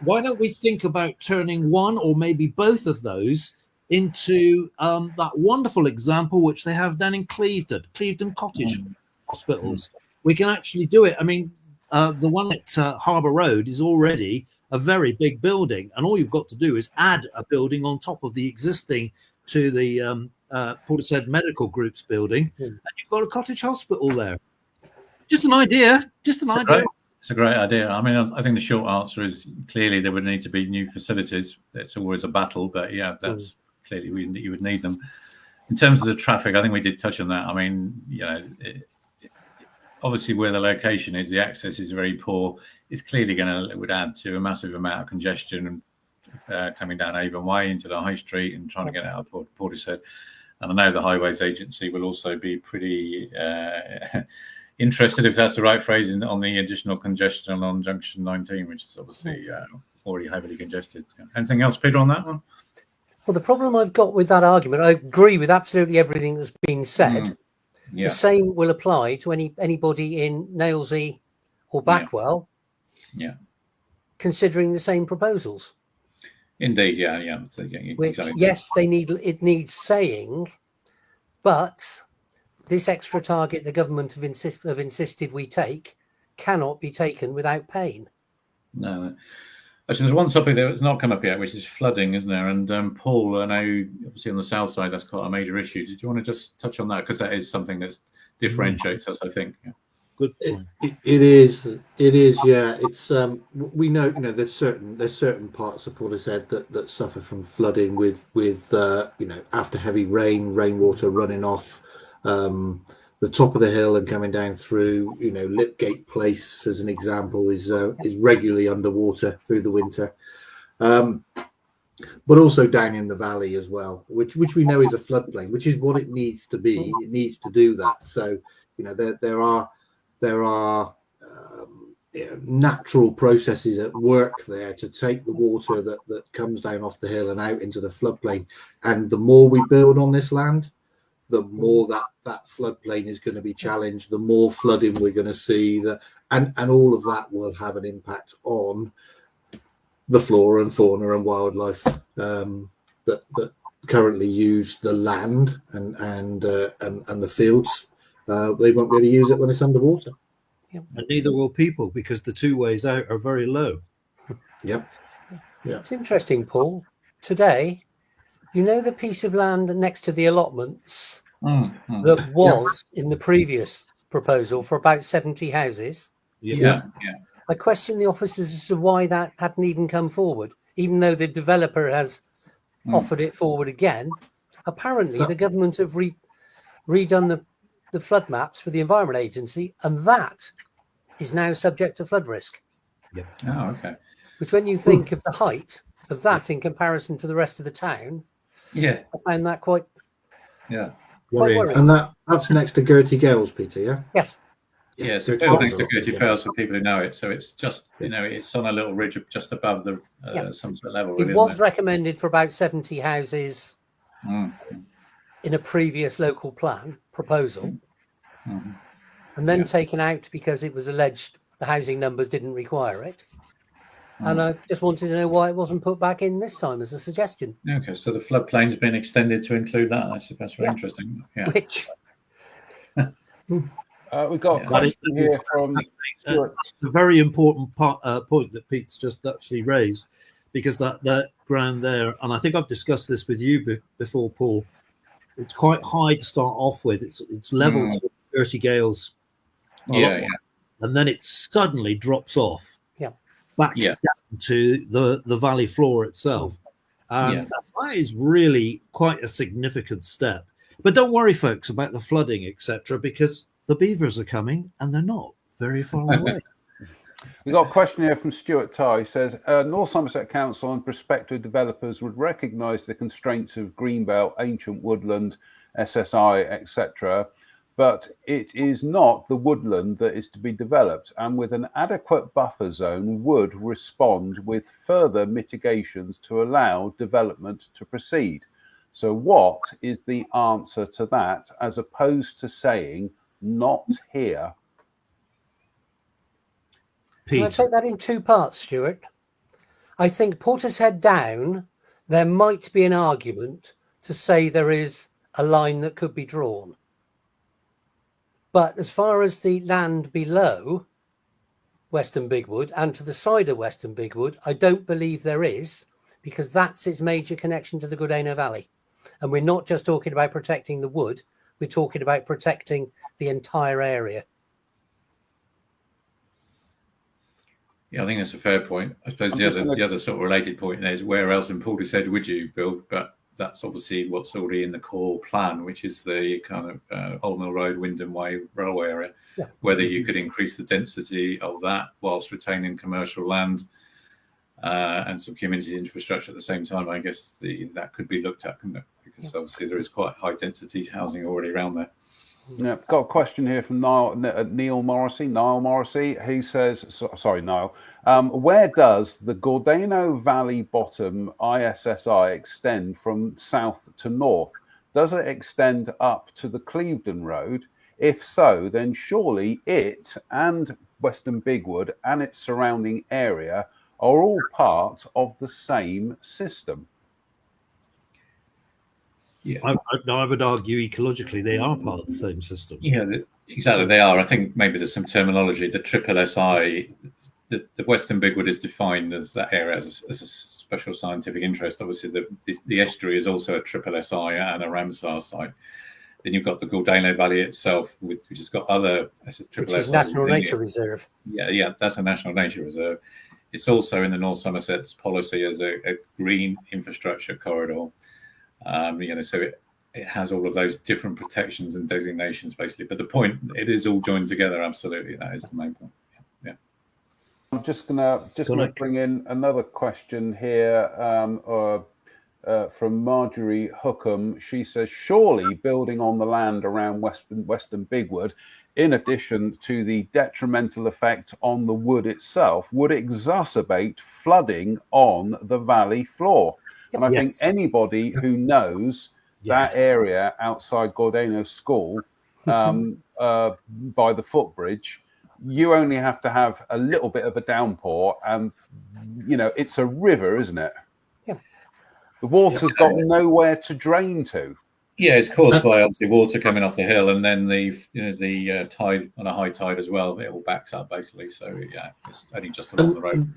Why don't we think about turning one or maybe both of those into that wonderful example which they have down in Clevedon Cottage hospitals? We can actually do it. I mean, the one at Harbour Road is already a very big building, and all you've got to do is add a building on top of the existing to the Portishead Medical Group's building, and you've got a cottage hospital there. Just an idea. Just an idea. It's a great idea. I mean, I think the short answer is clearly there would need to be new facilities. It's always a battle, but yeah, that's clearly you would need them. In terms of the traffic, I think we did touch on that. I mean, obviously where the location is, the access is very poor. It's clearly it would add to a massive amount of congestion coming down Avon Way into the High Street and trying to get out of Portishead. And I know the Highways Agency will also be pretty interested, if that's the right phrase, on the additional congestion on Junction 19, which is obviously already heavily congested. Anything else, Peter, on that one? Well, the problem I've got with that argument, I agree with absolutely everything that's been said. The same will apply to anybody in Nailsea or Backwell, considering the same proposals. Indeed, yeah. So, Which, exactly. yes, it needs saying, but this extra target the government have insisted we take cannot be taken without pain. No. Actually, there's one topic that's not come up yet, which is flooding, isn't there? And Paul, I know obviously on the south side that's quite a major issue. Did you want to just touch on that? Because that is something that differentiates us, I think. Yeah. Good point. It is. Yeah. It's we know there's certain parts of Portishead that suffer from flooding with after heavy rainwater running off the top of the hill and coming down through. Lipgate Place, as an example, is regularly underwater through the winter, but also down in the valley as well, which we know is a floodplain, which is what it needs to be. It needs to do that. So there are natural processes at work there to take the water that comes down off the hill and out into the floodplain. And the more we build on this land, the more that floodplain is going to be challenged, the more flooding we're going to see, and all of that will have an impact on the flora and fauna and wildlife that currently use the land and the fields. They won't be able to use it when it's underwater. Yep. And neither will people, because the two ways out are very low. Yep. Yeah. It's interesting, Paul. Today, the piece of land next to the allotments that was in the previous proposal for about 70 houses. Yeah. I question the officers as to why that hadn't even come forward, even though the developer has offered it forward again. Apparently, the government have redone the flood maps for the Environment Agency, and that is now subject to flood risk. Yep. Oh, okay. Which, when you think of the height of that in comparison to the rest of the town, I found that quite worrying. And that's next to Gertie Gales, Peter, yeah? Yes. Yeah, so next to Gertie Fells for people who know it. So it's just, it's on a little ridge just above the Somerset level. It was recommended for about 70 houses in a previous local plan proposal, and then taken out because it was alleged the housing numbers didn't require it. And I just wanted to know why it wasn't put back in this time as a suggestion. Okay, so the floodplain's been extended to include that. That's very interesting. Yeah. Which we've got a question here from Stuart. It's a very important point that Pete's just actually raised, because that ground there, and I think I've discussed this with you before, Paul, it's quite high to start off with. It's level to Gertie Gales, and then it suddenly drops off back down to the valley floor itself. That is really quite a significant step. But don't worry, folks, about the flooding, etc., because the beavers are coming and they're not very far away. We've got a question here from Stuart Tarr. He says, North Somerset Council and prospective developers would recognise the constraints of Greenbelt, ancient woodland, SSI, etc., but it is not the woodland that is to be developed, and with an adequate buffer zone would respond with further mitigations to allow development to proceed. So what is the answer to that, as opposed to saying not here? Can I take that in two parts, Stuart? I think Portishead down, there might be an argument to say there is a line that could be drawn. But as far as the land below Western Bigwood and to the side of Western Bigwood, I don't believe there is, because that's its major connection to the Gordano Valley. And we're not just talking about protecting the wood, we're talking about protecting the entire area. Yeah, I think that's a fair point. I suppose the other sort of related point there is where else in Portishead would you build? But that's obviously what's already in the core plan, which is the kind of Old Mill Road, Wyndham Way railway area. Yeah. Whether you could increase the density of that whilst retaining commercial land and some community infrastructure at the same time, I guess that could be looked at, couldn't it? Because obviously there is quite high density housing already around there. Yeah, got a question here from Neil Morrissey. He says, sorry, Niall, where does the Gordano Valley Bottom ISSI extend from south to north? Does it extend up to the Clevedon Road? If so, then surely it and Weston Bigwood and its surrounding area are all part of the same system. Yeah, I would argue ecologically they are part of the same system. Yeah, exactly. They are. I think maybe there's some terminology. The triple SI, the Western Bigwood is defined as that area as a special scientific interest. Obviously, the estuary is also a triple SI and a Ramsar site. Then you've got the Gordano Valley itself, which has got other triple which is SI National Nature Reserve. Yeah, that's a National Nature Reserve. It's also in the North Somerset's policy as a green infrastructure corridor. So it has all of those different protections and designations, basically. But the point, it is all joined together. Absolutely, that is the main point. Yeah. I'm just gonna bring in another question here from Marjorie Hookham. She says, surely building on the land around Western Bigwood, in addition to the detrimental effect on the wood itself, would exacerbate flooding on the valley floor. And I think anybody who knows that area outside Gordano School by the footbridge, you only have to have a little bit of a downpour and, it's a river, isn't it? Yeah. The water's got nowhere to drain to. Yeah, it's caused by obviously water coming off the hill, and then the tide on a high tide as well. It all backs up basically. So yeah, it's only just along the road.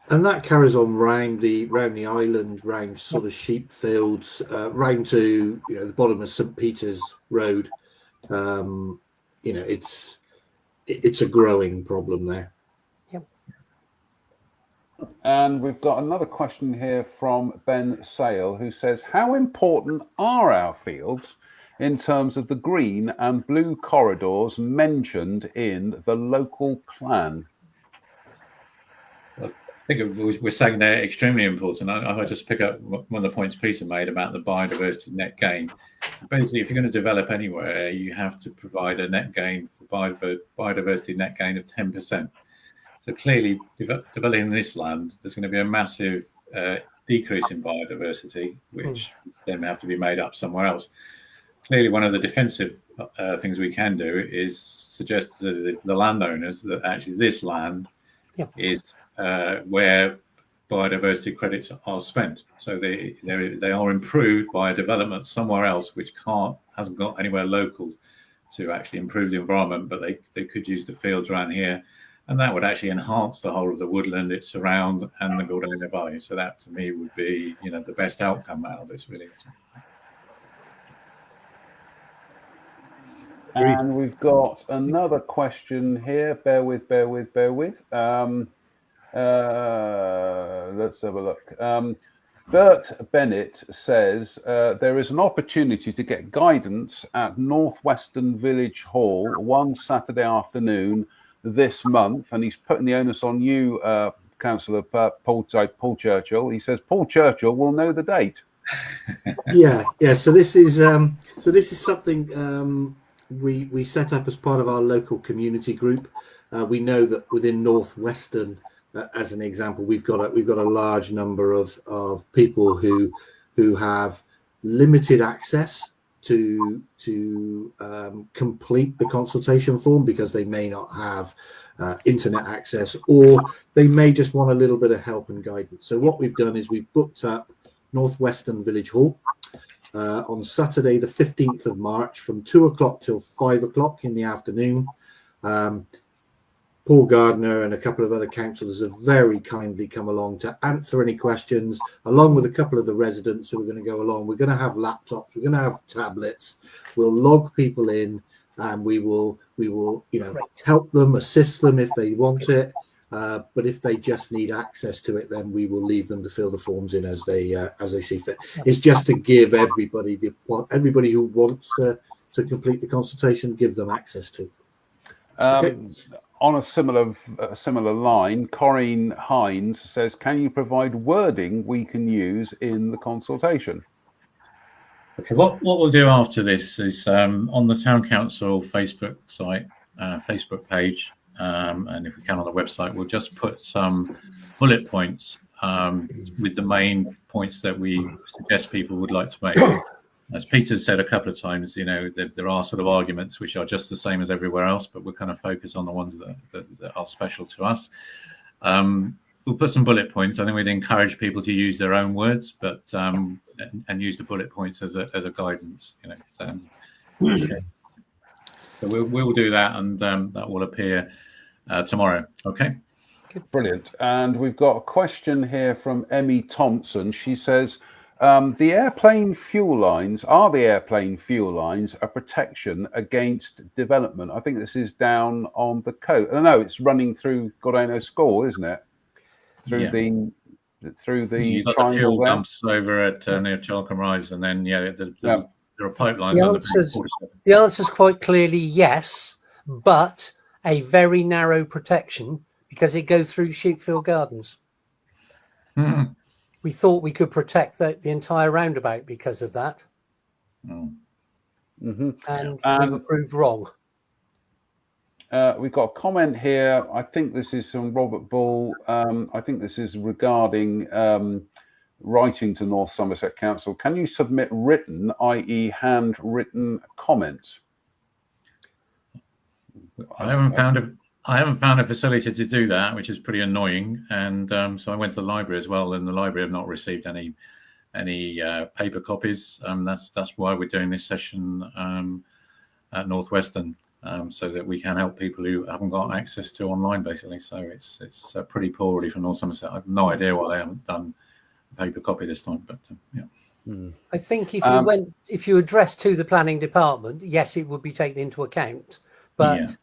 And that carries on round the island, round sort of sheep fields, round to the bottom of St. Peter's Road. It's a growing problem there. Yep. And we've got another question here from Ben Sale, who says, how important are our fields in terms of the green and blue corridors mentioned in the local plan? I think we're saying they're extremely important. I just pick up one of the points Peter made about the biodiversity net gain. Basically, if you're going to develop anywhere, you have to provide a net gain for biodiversity net gain of 10%. So clearly, developing this land, there's going to be a massive decrease in biodiversity, which then have to be made up somewhere else. Clearly, one of the defensive things we can do is suggest to the landowners that actually this land is where biodiversity credits are spent. So they are improved by a development somewhere else which hasn't got anywhere local to actually improve the environment, but they could use the fields around here, and that would actually enhance the whole of the woodland it surrounds and the Gordano Valley. So that to me would be the best outcome out of this, really. And we've got another question here. Bear with. Let's have a look. Bert Bennett says there is an opportunity to get guidance at Northwestern Village Hall one Saturday afternoon this month, and he's putting the onus on you, Councillor Paul Churchill. He says Paul Churchill will know the date. Yeah. So this is something we set up as part of our local community group. We know that within Northwestern, as an example, we've got a large number of people who have limited access to complete the consultation form because they may not have internet access, or they may just want a little bit of help and guidance. So what we've done is we've booked up Northwestern Village Hall on Saturday the 15th of March from 2 o'clock till 5 o'clock in the afternoon. Paul Gardner and a couple of other councillors have very kindly come along to answer any questions, along with a couple of the residents who are going to go along. We're going to have laptops, we're going to have tablets. We'll log people in, and we will, help them, assist them if they want it. But if they just need access to it, then we will leave them to fill the forms in as they see fit. It's just to give everybody who wants to complete the consultation, give them access to. Okay. On a similar line, Corinne Hines says, "Can you provide wording we can use in the consultation?" Okay, what we'll do after this is on the Town Council Facebook site, Facebook page, and if we can on the website, we'll just put some bullet points with the main points that we suggest people would like to make. As Peter said a couple of times, there are sort of arguments which are just the same as everywhere else, but we're kind of focused on the ones that are special to us. We'll put some bullet points. I think we'd encourage people to use their own words, but and use the bullet points as a guidance. Okay. So we'll do that, and that will appear tomorrow. Okay. Brilliant. And we've got a question here from Emmy Thompson. She says, the airplane fuel lines a protection against development? I think this is down on the coast. No, it's running through Godano School, isn't it? Through the You've got the fuel dumps over at near Chalcombe Rise, and then there are pipelines. The answer is quite clearly yes, but a very narrow protection because it goes through Sheepfield Gardens. Mm-hmm. We thought we could protect the entire roundabout because of that. Mm-hmm. And we were proved wrong. We've got a comment here. I think this is from Robert Bull. I think this is regarding writing to North Somerset Council. Can you submit written, i.e. handwritten comments? I haven't found a facility to do that, which is pretty annoying. And so I went to the library as well, and the library have not received any paper copies. That's why we're doing this session at Northwestern, so that we can help people who haven't got access to online, basically. So it's pretty poorly for North Somerset. I have no idea why they haven't done a paper copy this time, but yeah. I think if you address to the planning department, yes, it would be taken into account, but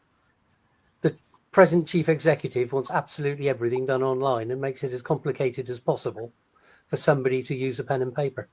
the present chief executive wants absolutely everything done online and makes it as complicated as possible for somebody to use a pen and paper.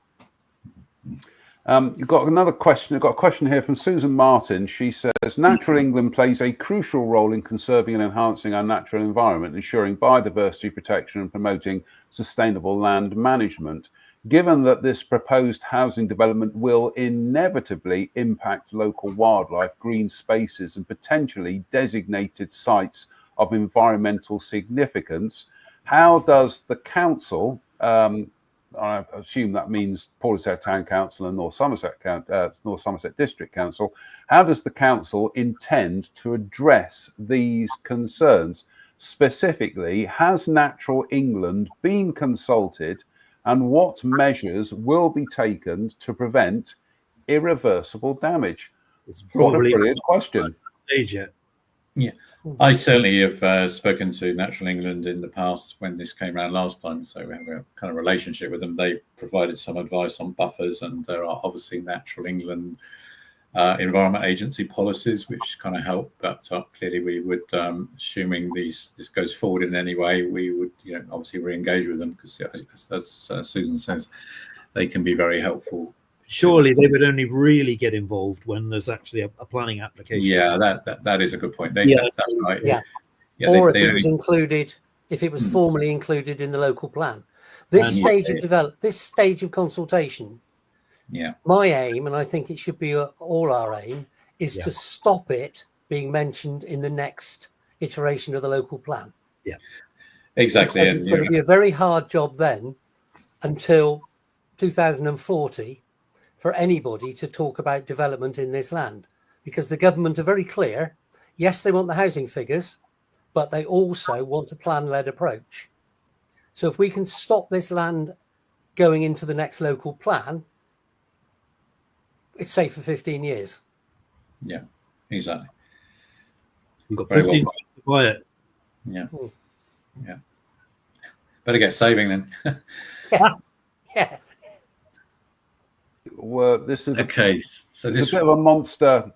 You've got another question. I've got a question here from Susan Martin. She says, Natural England plays a crucial role in conserving and enhancing our natural environment, ensuring biodiversity protection and promoting sustainable land management. Given that this proposed housing development will inevitably impact local wildlife, green spaces, and potentially designated sites of environmental significance, how does the council, I assume that means Portishead Town Council and North Somerset District Council, how does the council intend to address these concerns? Specifically, has Natural England been consulted, and what measures will be taken to prevent irreversible damage? It's probably what a brilliant question. Yeah, I certainly have spoken to Natural England in the past when this came around last time, so we have a kind of relationship with them. They provided some advice on buffers, and there are obviously Natural England Environment Agency policies which kind of help. But clearly, we would, assuming this goes forward in any way, we would obviously re-engage with them because, as Susan says, they can be very helpful. Surely they would only really get involved when there's actually a planning application. Yeah, that is a good point. That's right. Yeah. Or if it was included, if it was formally included in the local plan. This stage of consultation. Yeah. My aim, and I think it should be all our aim, is to stop it being mentioned in the next iteration of the local plan. Yeah. Exactly. Because it's going to be a very hard job then until 2040 for anybody to talk about development in this land, because the government are very clear. Yes, they want the housing figures, but they also want a plan-led approach. So if we can stop this land going into the next local plan, it's safe for 15 years. Yeah, exactly. We've got 15 years to buy it. Yeah. Yeah. Better get saving then. Yeah. Well, this is Okay. So There's this a bit of a monster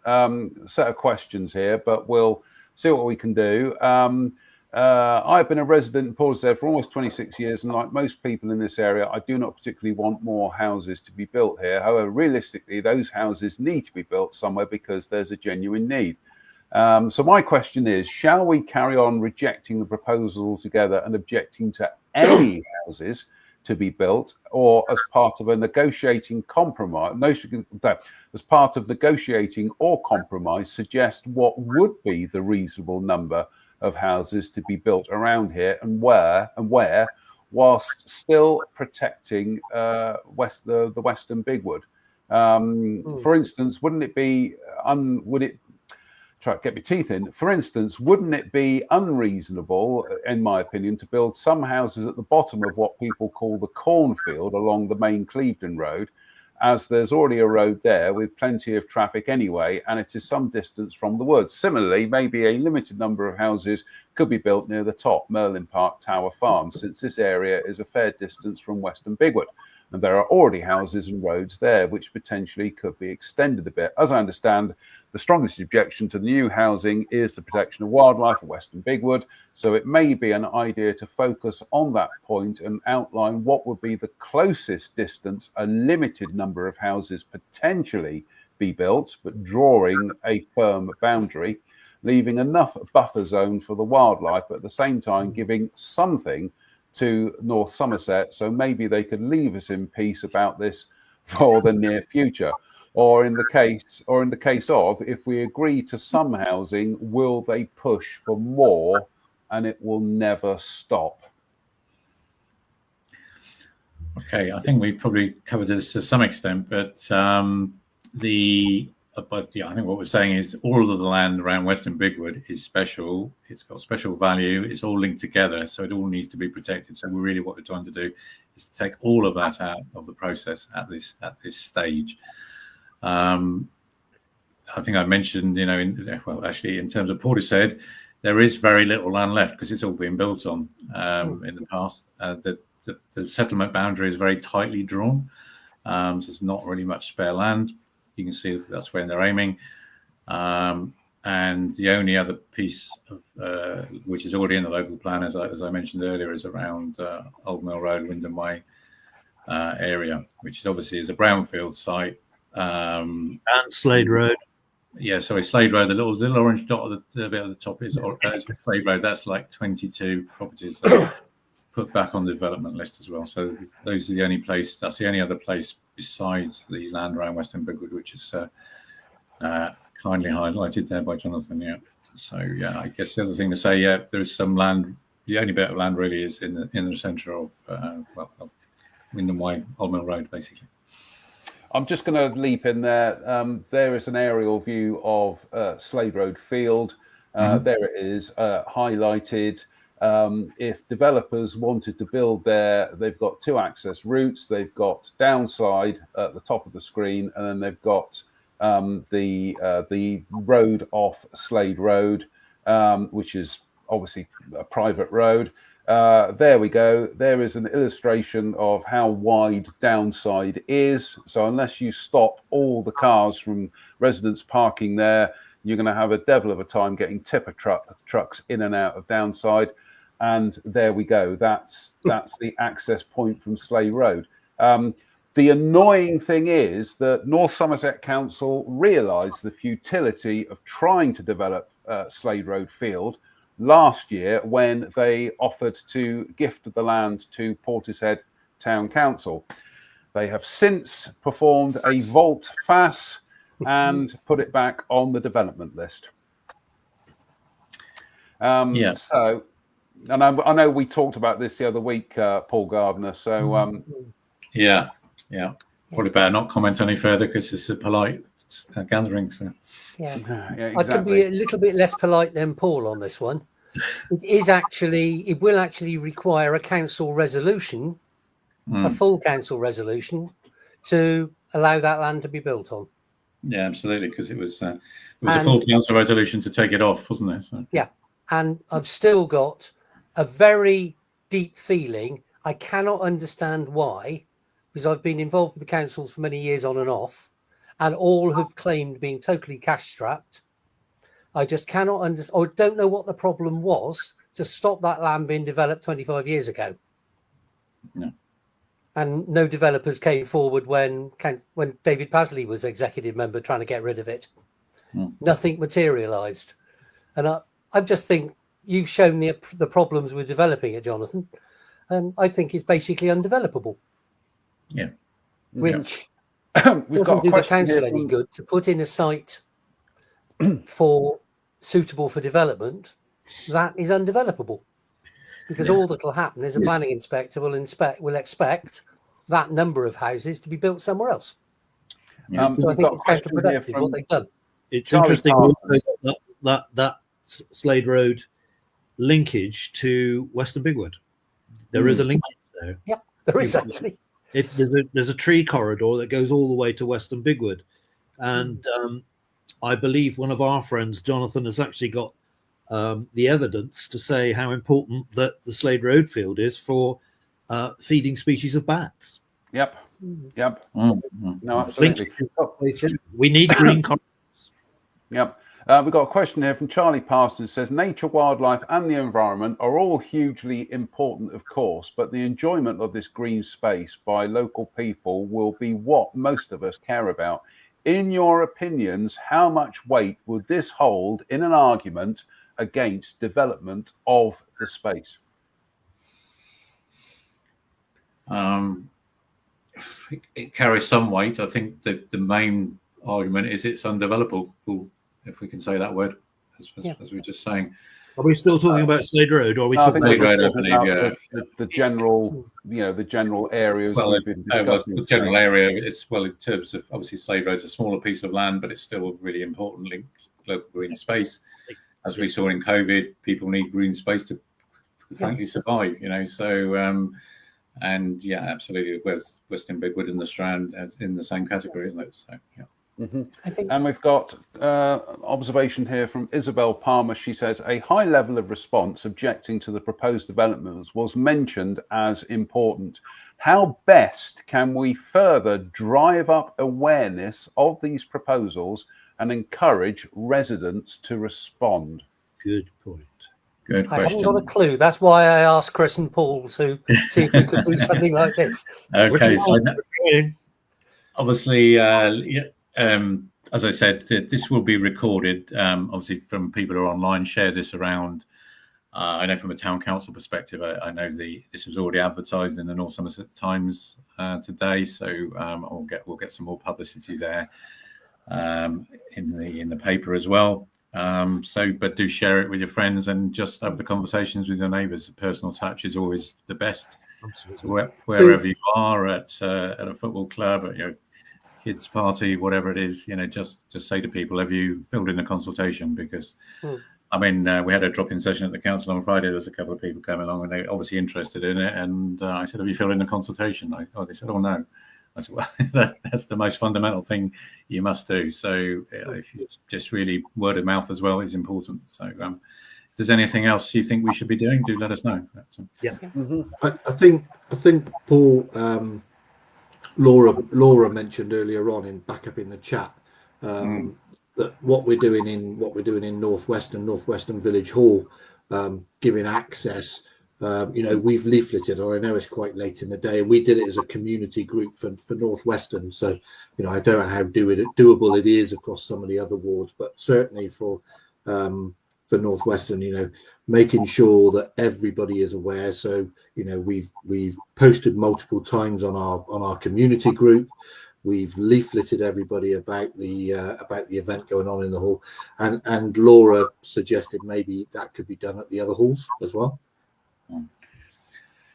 set of questions here, but we'll see what we can do. I've been a resident in Portishead for almost 26 years, and like most people in this area, I do not particularly want more houses to be built here. However, realistically, those houses need to be built somewhere because there's a genuine need. So my question is, shall we carry on rejecting the proposal altogether and objecting to any houses to be built, or as part of a negotiating compromise, as part of negotiating or compromise, suggest what would be the reasonable number of houses to be built around here and where, whilst still protecting the Western Bigwood? For instance, wouldn't it be try to get my teeth in. For instance, wouldn't it be unreasonable, in my opinion, to build some houses at the bottom of what people call the cornfield along the main Clevedon Road, as there's already a road there with plenty of traffic anyway, and it is some distance from the woods. Similarly, maybe a limited number of houses could be built near the top, Merlin Park Tower Farm, since this area is a fair distance from Western Bigwood. And there are already houses and roads there which potentially could be extended a bit. As I understand, the strongest objection to the new housing is the protection of wildlife at Western Bigwood. So it may be an idea to focus on that point and outline what would be the closest distance a limited number of houses potentially be built, but drawing a firm boundary, leaving enough buffer zone for the wildlife, but at the same time giving something to North Somerset, so maybe they could leave us in peace about this for the near future. Or in the case of, if we agree to some housing, will they push for more and it will never stop? Okay, I think we probably covered this to some extent, but I think what we're saying is all of the land around Western Bigwood is special. It's got special value. It's all linked together, so it all needs to be protected. So really, what we're trying to do is to take all of that out of the process at this stage. I think I mentioned, in terms of Portishead, there is very little land left because it's all been built on in the past. The settlement boundary is very tightly drawn, so there's not really much spare land. You can see that's where they're aiming. And the only other piece of, which is already in the local plan, as I mentioned earlier, is around Old Mill Road, Wyndham Way area, which obviously is a brownfield site. And Slade Road. Yeah, sorry, Slade Road. The little orange dot at the bit at the top is Slade Road. That's like 22 properties that are put back on the development list as well. So those are the only place. That's the only other place besides the land around Western Bigwood, which is kindly highlighted there by Jonathan. Yeah. So yeah, I guess the other thing to say, yeah, there is some land. The only bit of land really is in the centre of Wyndham Way, Old Mill Road, basically. I'm just going to leap in there. There is an aerial view of Slade Road Field. There it is, highlighted. If developers wanted to build there, they've got two access routes. They've got downside at the top of the screen, and then they've got the road off Slade Road, which is obviously a private road. There we go. There is an illustration of how wide downside is. So unless you stop all the cars from residents parking there, you're going to have a devil of a time getting tipper trucks in and out of downside. And there we go. That's the access point from Slade Road. The annoying thing is that North Somerset Council realised the futility of trying to develop Slade Road Field last year when they offered to gift the land to Portishead Town Council. They have since performed a volte-face and put it back on the development list. So, and I know we talked about this the other week, Paul Gardner. So, yeah. Probably better not comment any further because it's a polite gathering. So, yeah, exactly. I can be a little bit less polite than Paul on this one. It will actually require a council resolution, a full council resolution, to allow that land to be built on. Yeah, absolutely, because it was a full council resolution to take it off, wasn't it? So. Yeah, And I've still got a very deep feeling. I cannot understand why, because I've been involved with the councils for many years on and off, and all have claimed being totally cash strapped. I just cannot understand, or don't know what the problem was to stop that land being developed 25 years ago. No. And no developers came forward when David Pasley was executive member trying to get rid of it. Nothing materialised. And I just think you've shown the problems with developing it, Jonathan. And I think it's basically undevelopable. Yeah. Which We've doesn't got a do the question council here any from- good to put in a site for suitable for development that is undevelopable. Because all that will happen is a planning inspector will expect that number of houses to be built somewhere else. Yeah. So I think it's counterproductive what they've done. It's Charlie interesting Carson. that Slade Road linkage to Western Bigwood. There is a linkage there. Yeah, there is actually. If there's a tree corridor that goes all the way to Western Bigwood, and I believe one of our friends, Jonathan, has actually got the evidence to say how important that the Slade Road field is for feeding species of bats. Yep. No, absolutely. We need green corridors. Yep. We've got a question here from Charlie Parsons. Says nature, wildlife, and the environment are all hugely important, of course, but the enjoyment of this green space by local people will be what most of us care about. In your opinions, how much weight would this hold in an argument against development of the space? It carries some weight. I think the main argument is it's undevelopable, if we can say that word, as we were just saying. Are we still talking about Slade Road, or are we talking about the general, the general areas? Well, the general area, in terms of obviously Slade Road's a smaller piece of land, but it's still a really important link to local green space. As we saw in COVID, people need green space to frankly survive. So. And yeah, absolutely, Western Bigwood and the Strand in the same category, isn't it? So yeah. I think. And we've got observation here from Isabel Palmer. She says a high level of response objecting to the proposed developments was mentioned as important. How best can we further drive up awareness of these proposals and encourage residents to respond? Good point. Good question. I haven't got a clue. That's why I asked Chris and Paul to see if we could do something like this. Okay, so obviously, as I said, this will be recorded. Obviously, from people who are online, share this around. I know from a town council perspective, I know this was already advertised in the North Somerset Times today, so we'll get some more publicity there in the paper as well. But do share it with your friends and just have the conversations with your neighbours. Personal touch is always the best. Absolutely. So wherever you are at a football club, at your kids' party, whatever it is, just say to people, have you filled in a consultation? Because I mean, we had a drop-in session at the council on Friday. There was a couple of people coming along and they were obviously interested in it. And I said, have you filled in a consultation? They said, oh no. I said, well, that's the most fundamental thing you must do. So if you just really word of mouth as well is important. So if there's anything else you think we should be doing, do let us know. I think Paul, Laura mentioned earlier on back up in the chat that what we're doing in Northwestern Village Hall, giving access. We've leafleted, or I know it's quite late in the day, and we did it as a community group for Northwestern. So, I don't know how doable it is across some of the other wards, but certainly for Northwestern, making sure that everybody is aware. So, we've posted multiple times on our community group. We've leafleted everybody about the event going on in the hall, and Laura suggested maybe that could be done at the other halls as well.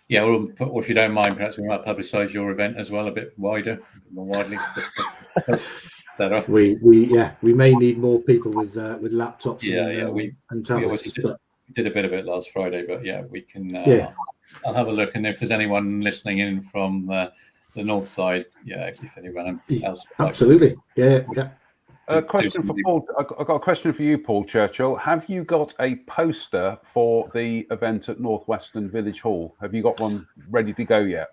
Yeah, well, if you don't mind, perhaps we might publicise your event as well a bit wider, more widely. We may need more people with laptops and tablets. We did a bit of it last Friday, but yeah, we can. I'll have a look, and if there's anyone listening in from the north side, if anyone else, absolutely, yeah. A question for Paul. I've got a question for you, Paul Churchill. Have you got a poster for the event at Northwestern Village Hall? Have you got one ready to go yet?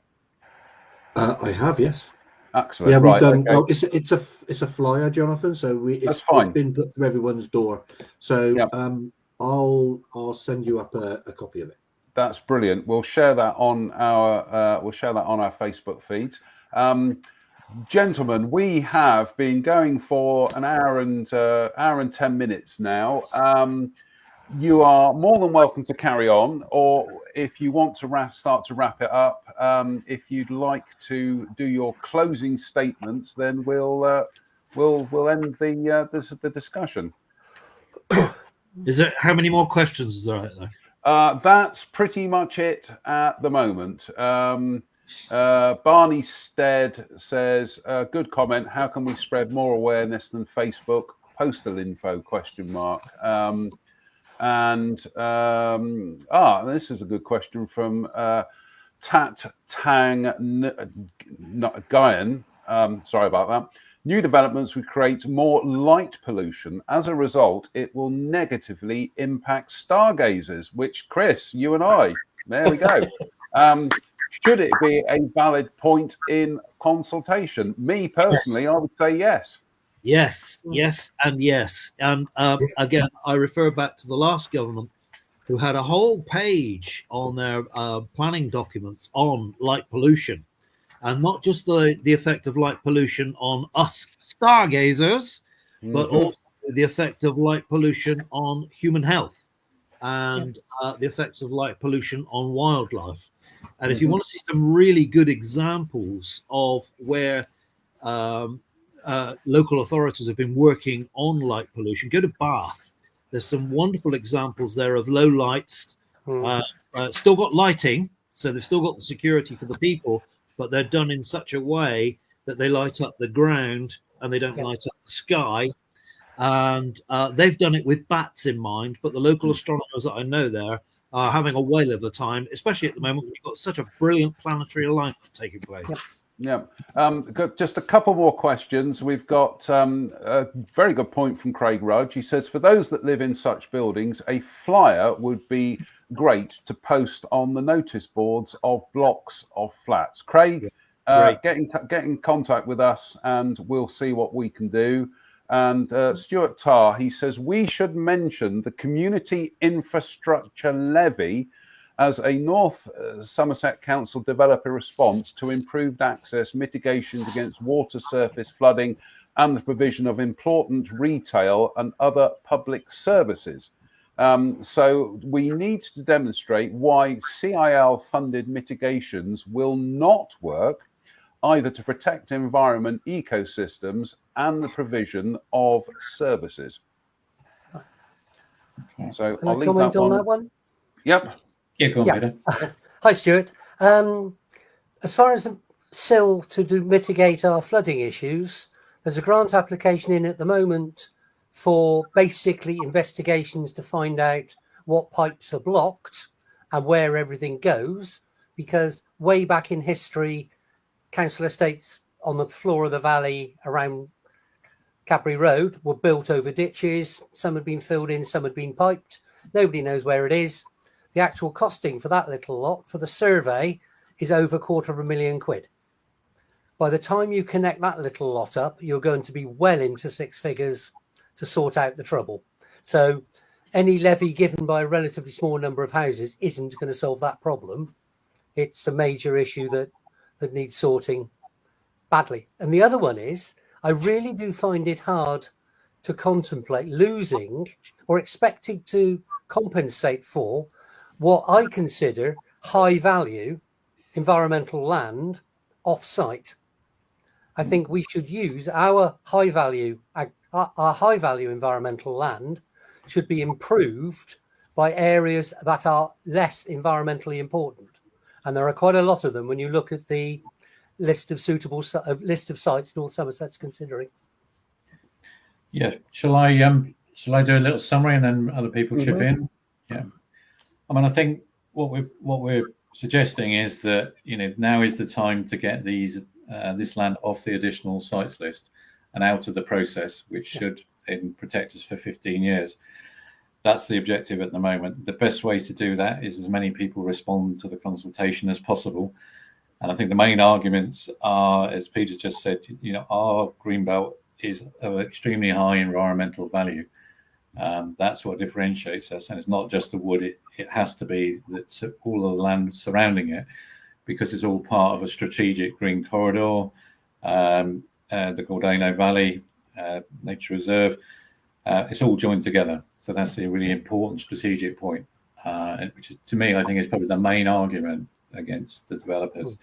I have, yes. Excellent. Yeah, we've right, done. okay. Well, it's a flyer, Jonathan. So it's been put through everyone's door. So Yep. I'll send you up a copy of it. That's brilliant. We'll share that on our Facebook feed. Gentlemen, we have been going for an hour and 10 minutes now. You are more than welcome to carry on, or if you want to start to wrap it up, if you'd like to do your closing statements, then we'll end the discussion. Is there how many more questions is there out there? That's pretty much it at the moment. Barney Stead says, good comment. How can we spread more awareness than Facebook? Postal info ? This is a good question from Tat Tang Guyan. Sorry about that. New developments would create more light pollution. As a result, it will negatively impact stargazers, which, Chris, you and I, there we go. Should it be a valid point in consultation? Me personally, yes. I would say yes. Yes, yes, and yes. And again, I refer back to the last government who had a whole page on their planning documents on light pollution. And not just the effect of light pollution on us stargazers, but also the effect of light pollution on human health and the effects of light pollution on wildlife. And if you want to see some really good examples of where local authorities have been working on light pollution, go to Bath. There's some wonderful examples there of low lights, still got lighting, so they've still got the security for the people, but they're done in such a way that they light up the ground and they don't light up the sky. And they've done it with bats in mind, but the local astronomers that I know there are having a whale of a time, especially at the moment when you've got such a brilliant planetary alignment taking place. Yeah. Just a couple more questions. We've got a very good point from Craig Rudge. He says, for those that live in such buildings, a flyer would be great to post on the notice boards of blocks of flats. Craig, get in contact with us and we'll see what we can do. And Stuart Tarr, he says, we should mention the community infrastructure levy as a North Somerset Council developer response to improved access, mitigations against water surface flooding, and the provision of important retail and other public services. So we need to demonstrate why CIL-funded mitigations will not work, either to protect environment ecosystems and the provision of services. Okay. So Can I'll I leave comment that on one. that one? Yep. Yeah, go on, Peter. Hi, Stuart. As far as the SIL to mitigate our flooding issues, there's a grant application in at the moment for basically investigations to find out what pipes are blocked and where everything goes, because way back in history, council estates on the floor of the valley around Cadbury Road were built over ditches. Some had been filled in, some had been piped. Nobody knows where it is. The actual costing for that little lot for the survey is over £250,000. By the time you connect that little lot up, you're going to be well into six figures to sort out the trouble. So any levy given by a relatively small number of houses isn't going to solve that problem. It's a major issue that needs sorting badly. And the other one is, I really do find it hard to contemplate losing or expecting to compensate for what I consider high value environmental land off-site. I think we should use our high value environmental land should be improved by areas that are less environmentally important. And there are quite a lot of them when you look at the list of sites North Somerset's considering. Yeah, shall I do a little summary and then other people chip in? Yeah, I mean, I think what we're suggesting is that now is the time to get this land off the additional sites list, and out of the process, which should protect us for 15 years. That's the objective at the moment. The best way to do that is as many people respond to the consultation as possible. And I think the main arguments are, as Peter just said, our greenbelt is of extremely high environmental value. That's what differentiates us. And it's not just the wood, it has to be that all of the land surrounding it, because it's all part of a strategic green corridor, the Gordano Valley Nature Reserve. It's all joined together. So that's a really important strategic point, which to me, I think is probably the main argument against the developers.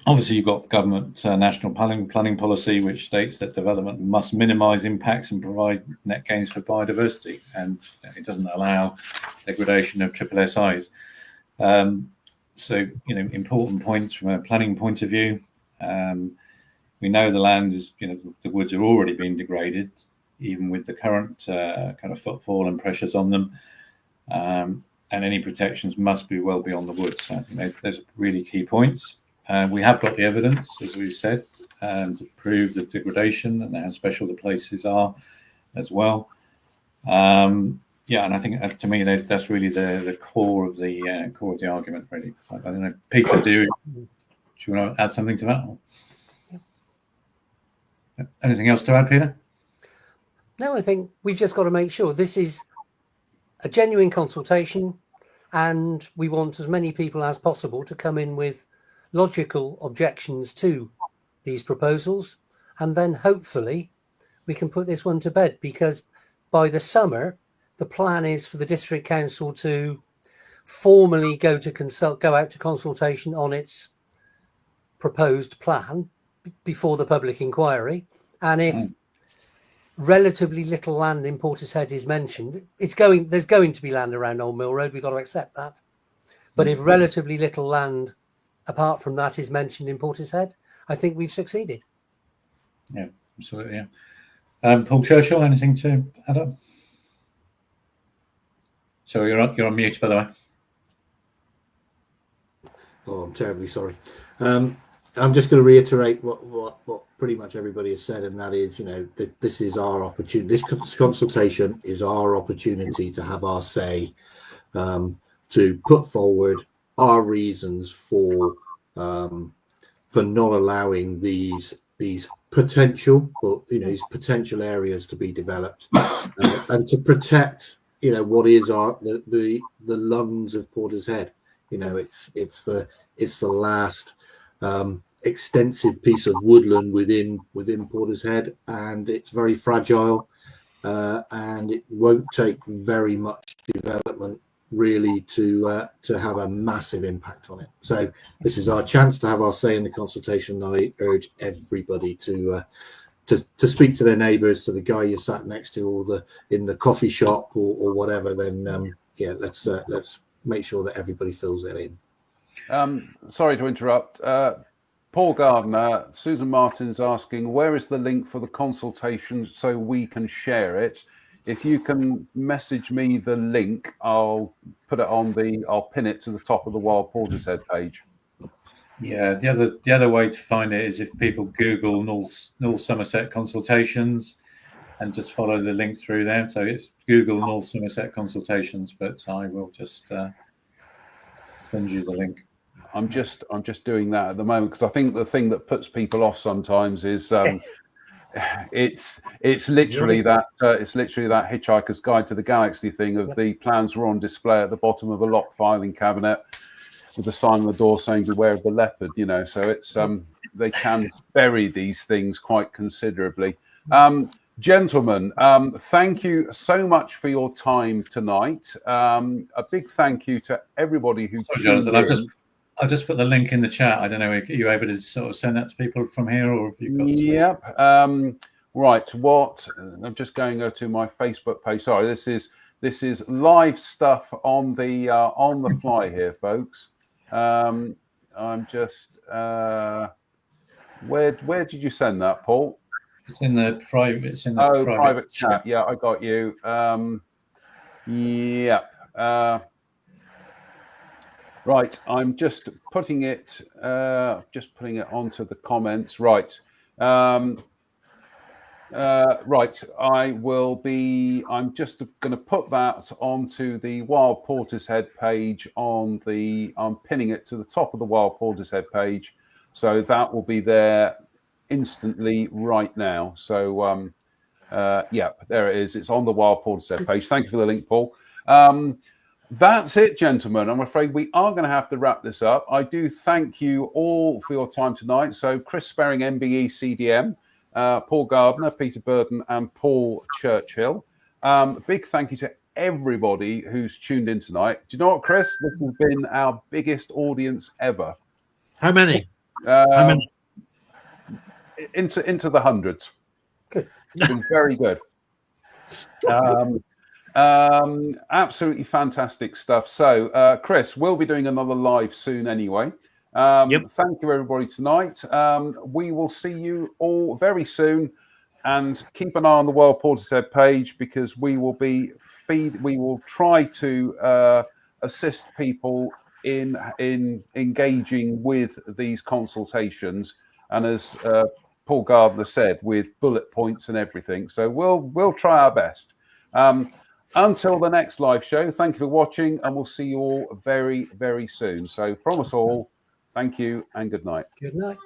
Obviously, you've got government national planning policy, which states that development must minimise impacts and provide net gains for biodiversity, and it doesn't allow degradation of SSSIs. So, important points from a planning point of view. We know the land is, the woods are already being degraded, even with the current kind of footfall and pressures on them. And any protections must be well beyond the woods. So I think those are really key points. We have got the evidence, as we've said, to prove the degradation and how special the places are as well. And I think to me that's really the core of the argument, really. I don't know, Peter, do you want to add something to that? Yeah. Anything else to add, Peter? No, I think we've just got to make sure this is a genuine consultation, and we want as many people as possible to come in with logical objections to these proposals, and then hopefully we can put this one to bed, because by the summer the plan is for the district council to formally go out to consultation on its proposed plan before the public inquiry. And if relatively little land in Portishead is mentioned, there's going to be land around Old Mill Road, we've got to accept that. But if relatively little land apart from that is mentioned in Portishead, I think we've succeeded. Yeah, absolutely. Yeah. Paul Churchill, anything to add up? So you're on mute, by the way. Oh, I'm terribly sorry. I'm just going to reiterate what pretty much everybody has said, and that is, this is our opportunity. This consultation is our opportunity to have our say, to put forward our reasons for not allowing these potential, these potential areas to be developed, and to protect, what is the lungs of Portishead. It's the last extensive piece of woodland within Portishead, and it's very fragile, and it won't take very much development really to have a massive impact on it. So this is our chance to have our say in the consultation. I urge everybody to speak to their neighbours, to the guy you sat next to, or in the coffee shop, or whatever. Then let's make sure that everybody fills it in. Sorry to interrupt. Paul Gardner, Susan Martin's asking, where is the link for the consultation so we can share it? If you can message me the link, I'll put it I'll pin it to the top of the Wild Portishead page. Yeah, the other way to find it is if people Google North Somerset consultations and just follow the link through there. So it's Google North Somerset consultations, but I will just send you the link. I'm just doing that at the moment, because I think the thing that puts people off sometimes is it's literally that Hitchhiker's Guide to the Galaxy thing of the plans were on display at the bottom of a locked filing cabinet with a sign on the door saying beware of the leopard, so it's they can bury these things quite considerably. Gentlemen, thank you so much for your time tonight. A big thank you to everybody who tuned in. I'll just put the link in the chat. I don't know, are you able to sort of send that to people from here, or have you got? Yep. Right. I'm just going to my Facebook page. Sorry, this is live stuff on the fly here, folks. I'm just where did you send that, Paul? It's in the private. It's in the private chat. Yeah, I got you. Yeah. Right, I'm just putting it onto the comments. Right, Right, I'm just going to put that onto the Wild Portishead page I'm pinning it to the top of the Wild Portishead page. So that will be there instantly right now. So, yeah, there it is. It's on the Wild Portishead page. Thank you for the link, Paul. That's it, gentlemen. I'm afraid we are going to have to wrap this up. I do thank you all for your time tonight. So Chris Sperring, MBE CDM, Paul Gardner, Peter Burden, and Paul Churchill. Big thank you to everybody who's tuned in tonight. Do you know what, Chris? This has been our biggest audience ever. How many? How many? Into the hundreds. Good. It's been very good. Absolutely fantastic stuff. So, Chris, we'll be doing another live soon anyway. Yep. Thank you, everybody, tonight. We will see you all very soon, and keep an eye on the World Portishead page, because we will try to assist people in engaging with these consultations, and as Paul Gardner said, with bullet points and everything. So we'll try our best. Until the next live show, thank you for watching, and we'll see you all very, very soon. So from us all, thank you and good night. Good night.